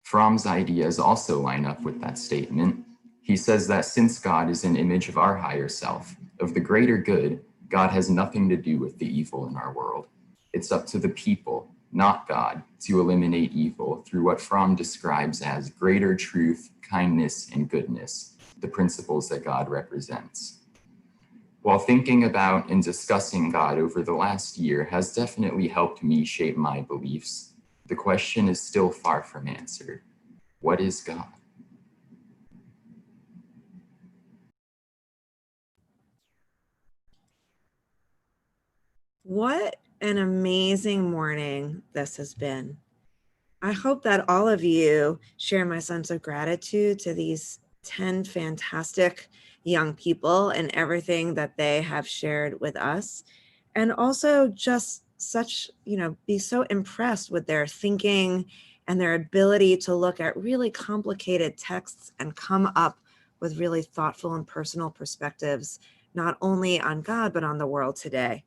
Fromm's ideas also line up with that statement. He says that since God is an image of our higher self, of the greater good, God has nothing to do with the evil in our world. It's up to the people, not God, to eliminate evil through what Fromm describes as greater truth, kindness, and goodness, the principles that God represents. While thinking about and discussing God over the last year has definitely helped me shape my beliefs, the question is still far from answered. What is God? What an amazing morning this has been. I hope that all of you share my sense of gratitude to these 10 fantastic young people and everything that they have shared with us. And also just be so impressed with their thinking and their ability to look at really complicated texts and come up with really thoughtful and personal perspectives, not only on God, but on the world today.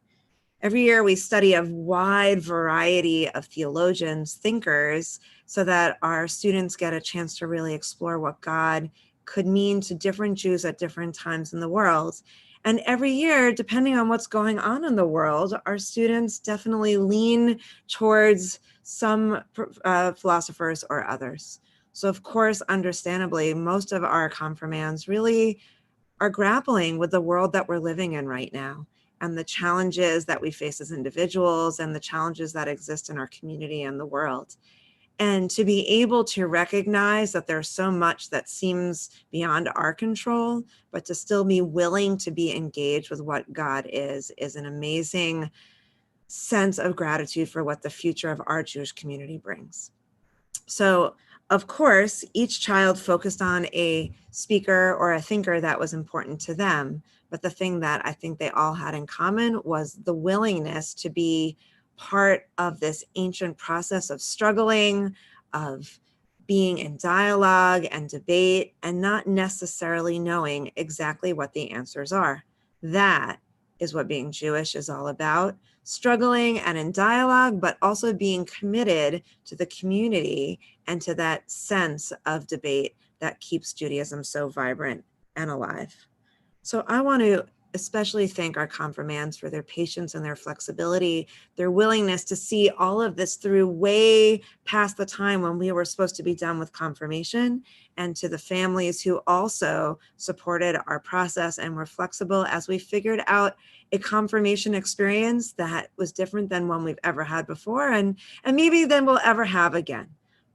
Every year we study a wide variety of theologians, thinkers, so that our students get a chance to really explore what God could mean to different Jews at different times in the world. And every year, depending on what's going on in the world, our students definitely lean towards some philosophers or others. So of course, understandably, most of our confirmands really are grappling with the world that we're living in right now, and the challenges that we face as individuals and the challenges that exist in our community and the world. And to be able to recognize that there's so much that seems beyond our control, but to still be willing to be engaged with what God is an amazing sense of gratitude for what the future of our Jewish community brings. So, of course, each child focused on a speaker or a thinker that was important to them. But the thing that I think they all had in common was the willingness to be part of this ancient process of struggling, of being in dialogue and debate, and not necessarily knowing exactly what the answers are. That is what being Jewish is all about. Struggling and in dialogue, but also being committed to the community and to that sense of debate that keeps Judaism so vibrant and alive. So I want to especially thank our confirmands for their patience and their flexibility, their willingness to see all of this through way past the time when we were supposed to be done with confirmation, and to the families who also supported our process and were flexible as we figured out a confirmation experience that was different than one we've ever had before, and maybe than we'll ever have again.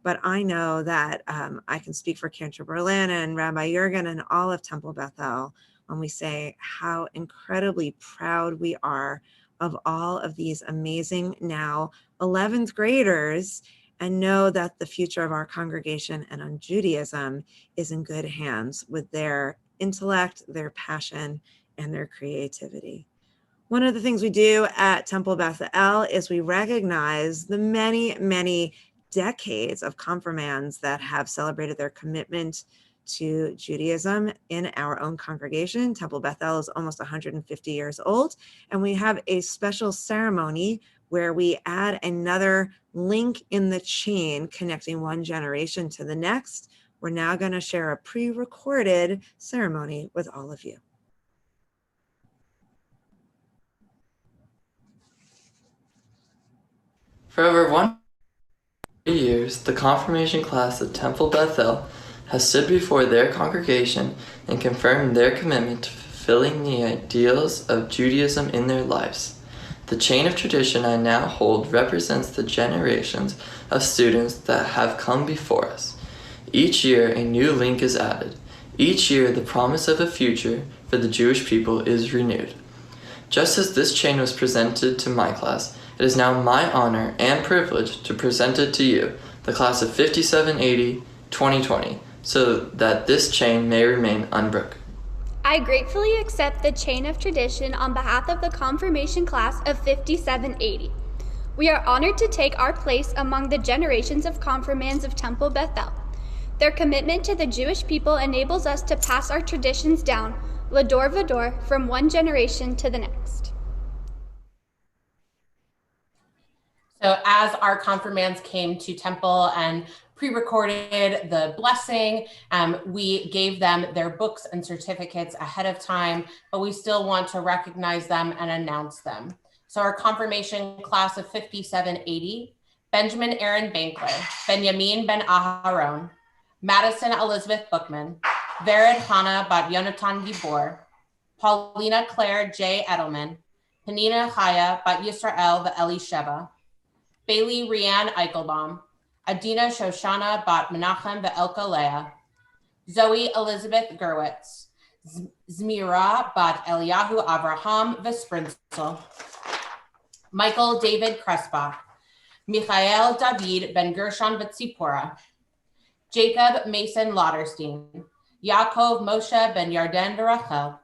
But I know that I can speak for Cantor Berlin and Rabbi Jurgen and all of Temple Beth-El when we say how incredibly proud we are of all of these amazing now 11th graders, and know that the future of our congregation and on Judaism is in good hands with their intellect, their passion, and their creativity. One of the things we do at Temple Beth-El is we recognize the many, many decades of confirmands that have celebrated their commitment to Judaism in our own congregation. Temple Beth-El is almost 150 years old, and we have a special ceremony where we add another link in the chain connecting one generation to the next. We're now going to share a pre-recorded ceremony with all of you. For over 100 years, the confirmation class of Temple Beth-El has stood before their congregation and confirmed their commitment to fulfilling the ideals of Judaism in their lives. The chain of tradition I now hold represents the generations of students that have come before us. Each year, a new link is added. Each year, the promise of a future for the Jewish people is renewed. Just as this chain was presented to my class, it is now my honor and privilege to present it to you, the class of 5780-2020, so that this chain may remain unbroken. I gratefully accept the chain of tradition on behalf of the confirmation class of 5780. We are honored to take our place among the generations of confirmands of Temple Beth-El. Their commitment to the Jewish people enables us to pass our traditions down, lador vador, from one generation to the next. So as our confirmands came to Temple and pre-recorded the blessing, we gave them their books and certificates ahead of time, but we still want to recognize them and announce them. So our confirmation class of 5780, Benjamin Aaron Bankler, Benjamin Ben Aharon, Madison Elizabeth Bookman, Vered Hannah Bat Yonatan Gibor, Paulina Claire J. Edelman, Penina Chaya Bat Yisrael V'Eli Sheva, Bailey Rianne Eichelbaum, Adina Shoshana Bat Menachem Ve'elka Leah, Zoe Elizabeth Gerwitz, Zmira Bat Eliyahu Avraham Vesprinsel, Michael David Crespa, Michael David Ben Gershon V'Tzipora, Jacob Mason Lauderstein, Yaakov Moshe Ben Yarden Rachel,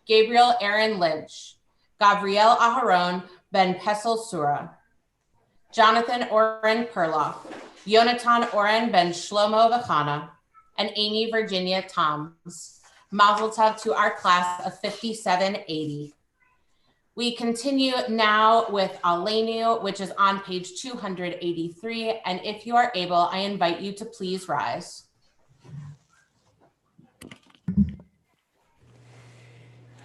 Gabriel Aaron Lynch, Gavriel Aharon Ben Pesel Sura, Jonathan Oren Perloff, Yonatan Oren Ben Shlomo Vachana, and Amy Virginia Toms. Mazel tov to our class of 5780. We continue now with Aleinu, which is on page 283. And if you are able, I invite you to please rise.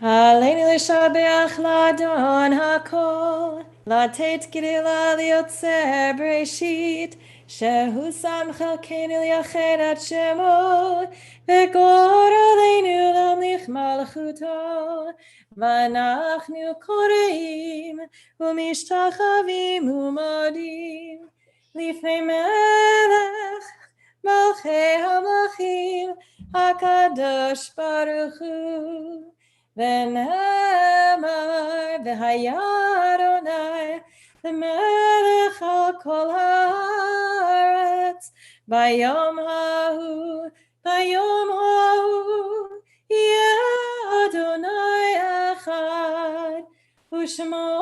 Aleinu l'shabeach l'adon hakol, לתת גדילה ליוצר בראשית, שהוא שם חלקנו לייחד את שמו, וגורלנו להמליך מלכותו, ואנחנו קוראים ומשתחווים ומודים לפני מלך מלכי המלכים הקדוש ברוך הוא. ונאמר והיה אדוני למלך על כל הארץ ביום ההוא יהיה אדוני אחד ושמו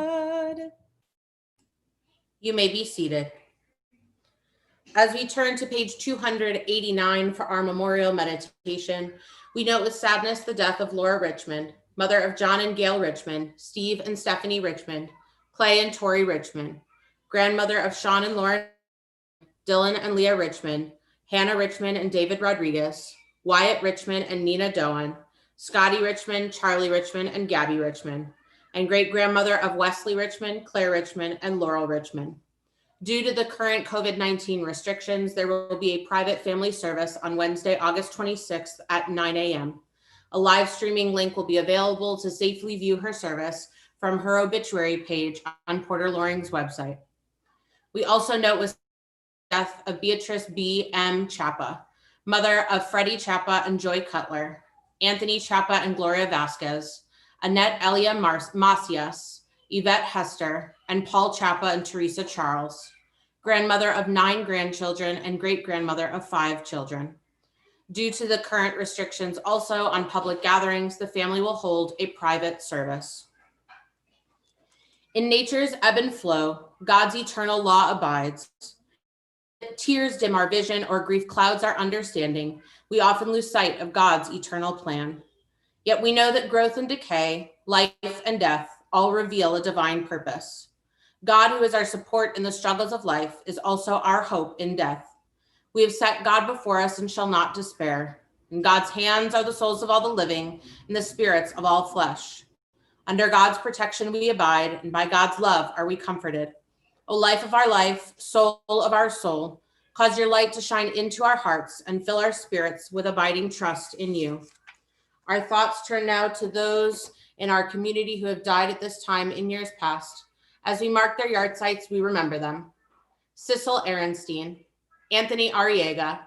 אחד. You may be seated. As we turn to page 289 for our memorial meditation, we note with sadness the death of Laura Richmond, mother of John and Gail Richmond, Steve and Stephanie Richmond, Clay and Tori Richmond, grandmother of Sean and Lauren, Dylan and Leah Richmond, Hannah Richmond and David Rodriguez, Wyatt Richmond and Nina Doan, Scotty Richmond, Charlie Richmond, and Gabby Richmond, and great-grandmother of Wesley Richmond, Claire Richmond, and Laurel Richmond. Due to the current COVID-19 restrictions, there will be a private family service on Wednesday, August 26th at 9 a.m. A live streaming link will be available to safely view her service from her obituary page on Porter Loring's website. We also note with the death of Beatrice B. M. Chapa, mother of Freddie Chapa and Joy Cutler, Anthony Chapa and Gloria Vasquez, Annette Elia Macias, Yvette Hester, and Paul Chapa and Teresa Charles, grandmother of 9 grandchildren and great-grandmother of 5 children. Due to the current restrictions also on public gatherings, the family will hold a private service. In nature's ebb and flow, God's eternal law abides. Tears dim our vision or grief clouds our understanding, we often lose sight of God's eternal plan. Yet we know that growth and decay, life and death, all reveal a divine purpose. God, who is our support in the struggles of life, is also our hope in death. We have set God before us and shall not despair. In God's hands are the souls of all the living and the spirits of all flesh. Under God's protection we abide, and by God's love are we comforted. O life of our life, soul of our soul, cause your light to shine into our hearts and fill our spirits with abiding trust in you. Our thoughts turn now to those in our community who have died at this time in years past. As we mark their yard sites, we remember them. Cecil Ehrenstein, Anthony Arriaga,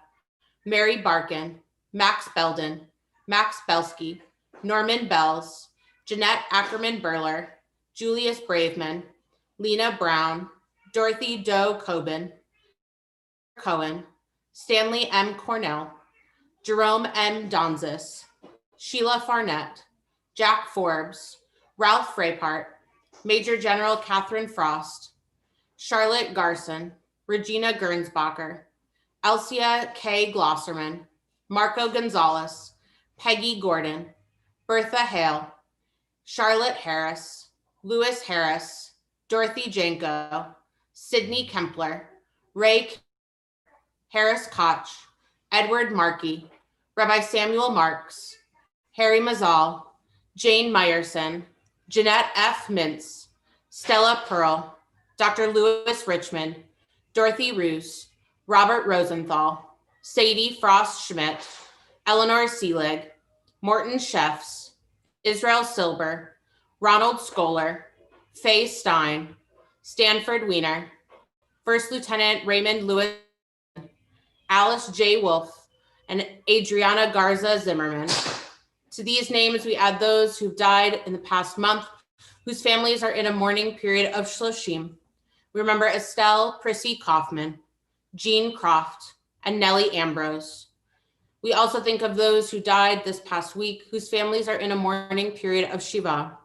Mary Barkin, Max Belden, Max Belsky, Norman Bells, Jeanette Ackerman Burler, Julius Braveman, Lena Brown, Dorothy Doe Coben, Cohen, Stanley M. Cornell, Jerome M. Donzis, Sheila Farnett, Jack Forbes, Ralph Frapart, Major General Catherine Frost, Charlotte Garson, Regina Gernsbacher, Elsia K. Glosserman, Marco Gonzalez, Peggy Gordon, Bertha Hale, Charlotte Harris, Louis Harris, Dorothy Janko, Sydney Kempler, Ray Harris Koch, Edward Markey, Rabbi Samuel Marks, Harry Mazal, Jane Meyerson, Jeanette F. Mintz, Stella Pearl, Dr. Louis Richmond, Dorothy Roos, Robert Rosenthal, Sadie Frost Schmidt, Eleanor Seelig, Morton Sheffs, Israel Silber, Ronald Scholar, Faye Stein, Stanford Wiener, First Lieutenant Raymond Lewis, Alice J. Wolf, and Adriana Garza Zimmerman. To these names, we add those who've died in the past month, whose families are in a mourning period of Shloshim. We remember Estelle Prissy Kaufman, Jean Croft, and Nellie Ambrose. We also think of those who died this past week, whose families are in a mourning period of Shiva.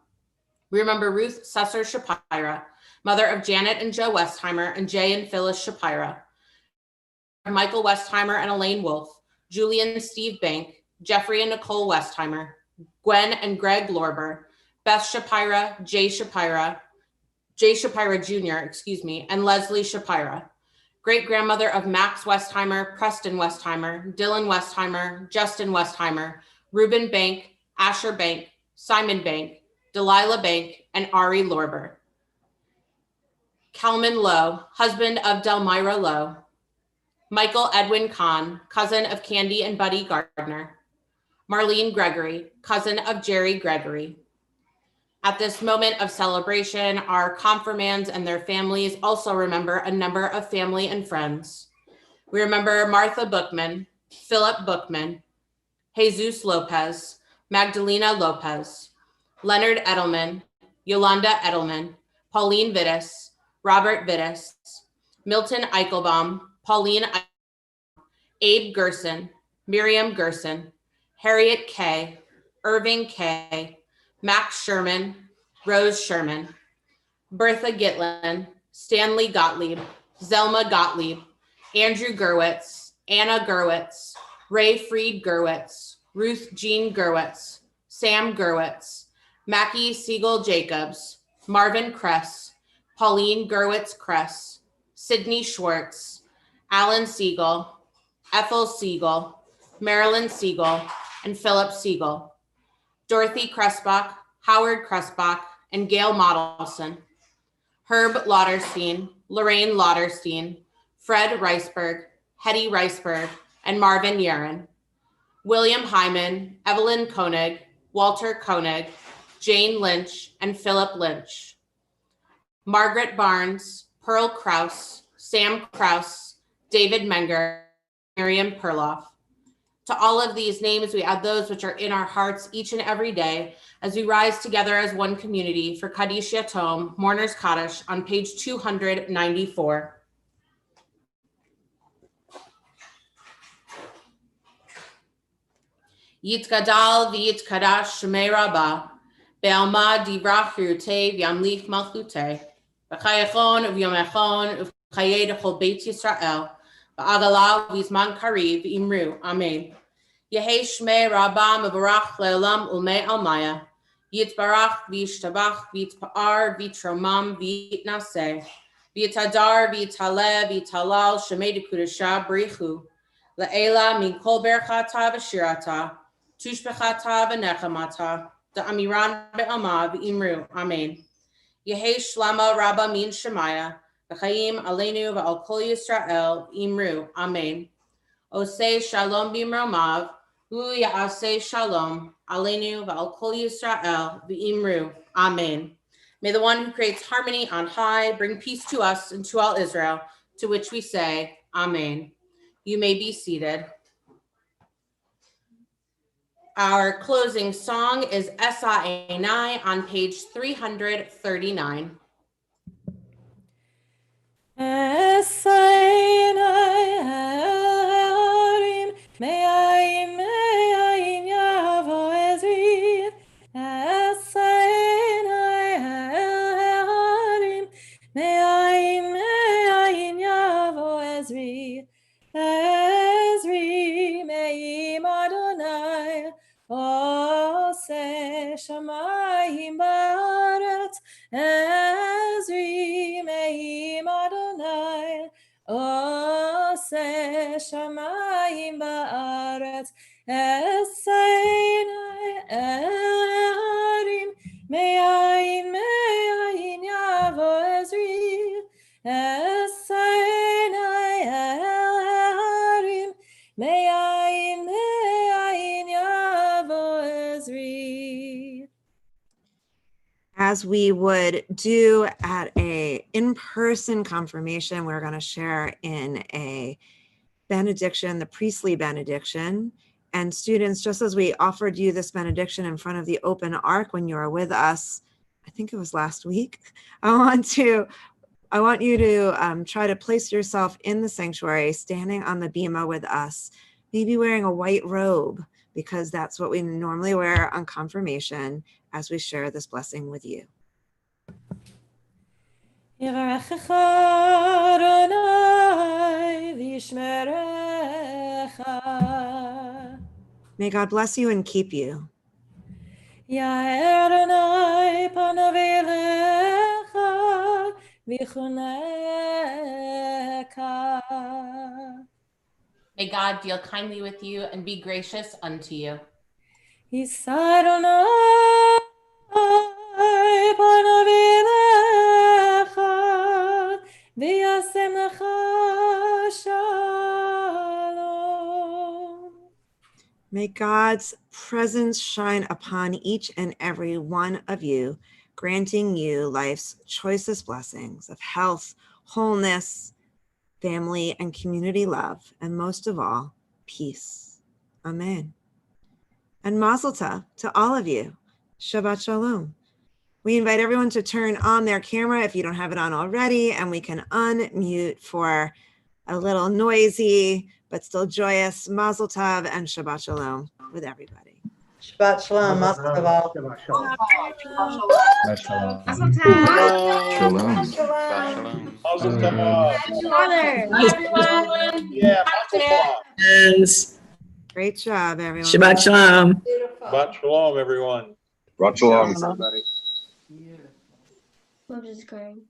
We remember Ruth Susser Shapira, mother of Janet and Joe Westheimer and Jay and Phyllis Shapira, Michael Westheimer and Elaine Wolf, Julie and Steve Bank, Jeffrey and Nicole Westheimer, Gwen and Greg Lorber, Beth Shapira, Jay Shapira Jr., and Leslie Shapira. Great-grandmother of Max Westheimer, Preston Westheimer, Dylan Westheimer, Justin Westheimer, Reuben Bank, Asher Bank, Simon Bank, Delilah Bank, and Ari Lorber. Kalman Lowe, husband of Delmira Lowe. Michael Edwin Kahn, cousin of Candy and Buddy Gardner. Marlene Gregory, cousin of Jerry Gregory. At this moment of celebration, our confirmands and their families also remember a number of family and friends. We remember Martha Bookman, Philip Bookman, Jesus Lopez, Magdalena Lopez, Leonard Edelman, Yolanda Edelman, Pauline Vittis, Robert Vittis, Milton Eichelbaum, Pauline Abe Gerson, Miriam Gerson, Harriet K., Irving K., Max Sherman, Rose Sherman, Bertha Gitlin, Stanley Gottlieb, Zelma Gottlieb, Andrew Gerwitz, Anna Gerwitz, Ray Fried Gerwitz, Ruth Jean Gerwitz, Sam Gerwitz, Mackie Siegel Jacobs, Marvin Kress, Pauline Gerwitz Kress, Sydney Schwartz, Alan Siegel, Ethel Siegel, Marilyn Siegel, and Philip Siegel, Dorothy Kressbach, Howard Kressbach, and Gail Modelson, Herb Lauderstein, Lorraine Lauderstein, Fred Reisberg, Hetty Reisberg, and Marvin Yaron, William Hyman, Evelyn Koenig, Walter Koenig, Jane Lynch, and Philip Lynch, Margaret Barnes, Pearl Krause, Sam Krause, David Menger, Miriam Perloff. To all of these names, we add those which are in our hearts each and every day as we rise together as one community for Kaddish Yatom, Mourner's Kaddish, on page 294. Yitgadal v'yitkadash shemei rabba, be'alma divrach hirutei v'yamlich malchutei, v'chayechon v'yomechon v'chayei d'chol beit Yisrael, v'agala v'zman kariv v'imru, amen. Yehei shmei rabba mevarach le'olam ulmei almaya, yitbarach v'yishtabach v'yitpa'ar v'yitromam v'yitnaseh, v'yitadar v'yitaleh v'yitalal shemei d'kudasha b'richu, le'ela min kol berchata v'shirata, tushbechata v'nechamata, da'amiran be'ama v'imru, amen. Yehei shlama rabba min shemaya, v'chaim aleinu v'al kol Yisrael, imru, amen. Osei shalom b'imromav, hu ya'aseh shalom, aleinu v'al kol Yisrael, v'imru, amen. May the one who creates harmony on high bring peace to us and to all Israel, to which we say, amen. You may be seated. Our closing song is Esa Einai on page 339. Esa Einai Elohim, me'ayin yavo ezri. Esa Ezri me'im Adonai, Ose shamayim ba'aretz. Ezri me'im Adonai, Ose shamayim ba'aretz. Esainai el harim, me'ayin yavo Ezri. Esainai el harim, me'ayin yavo Ezri. As we would do at a in-person confirmation, we're going to share in a benediction, the priestly benediction. And students, just as we offered you this benediction in front of the open ark when you were with us, I think it was last week, I want you to try to place yourself in the sanctuary, standing on the bima with us, maybe wearing a white robe, because that's what we normally wear on confirmation as we share this blessing with you. Yivarechecha Adonai v'yishmerecha. May God bless you and keep you. Ya'er Adonai panav elecha v'chuneka. May God deal kindly with you and be gracious unto you. Yisa Adonai panav elecha v'yasem lecha shalom. May God's presence shine upon each and every one of you, granting you life's choicest blessings of health, wholeness, family, and community love, and most of all, peace. Amen. And Mazel Tov to all of you. Shabbat Shalom. We invite everyone to turn on their camera if you don't have it on already, and we can unmute for a little noisy but still joyous Mazel Tov and Shabbat Shalom with everybody. Shabbat Shalom. Mazel Tov. Shalom. Great job, everyone. Shabbat Shalom. Shabbat Shalom, everyone. Shabbat Shalom, everybody. What is going?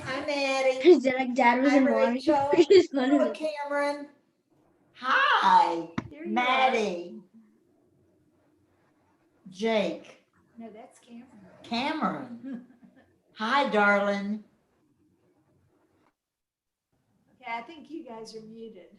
Hi, Maddie. Is that like Dad was Hi, in Rachel. Washington? Cameron. Hi, Maddie. Jake. No, that's Cameron. Cameron. Hi, darling. Okay, I think you guys are muted.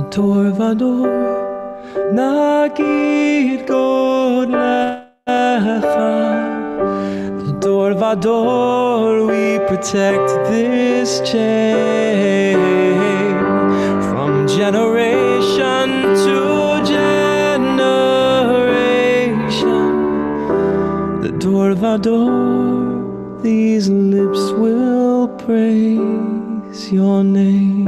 Dor vador nagid God lecha. Dor vador we protect this chain from generation to generation. The Dor vador, these lips will praise your name.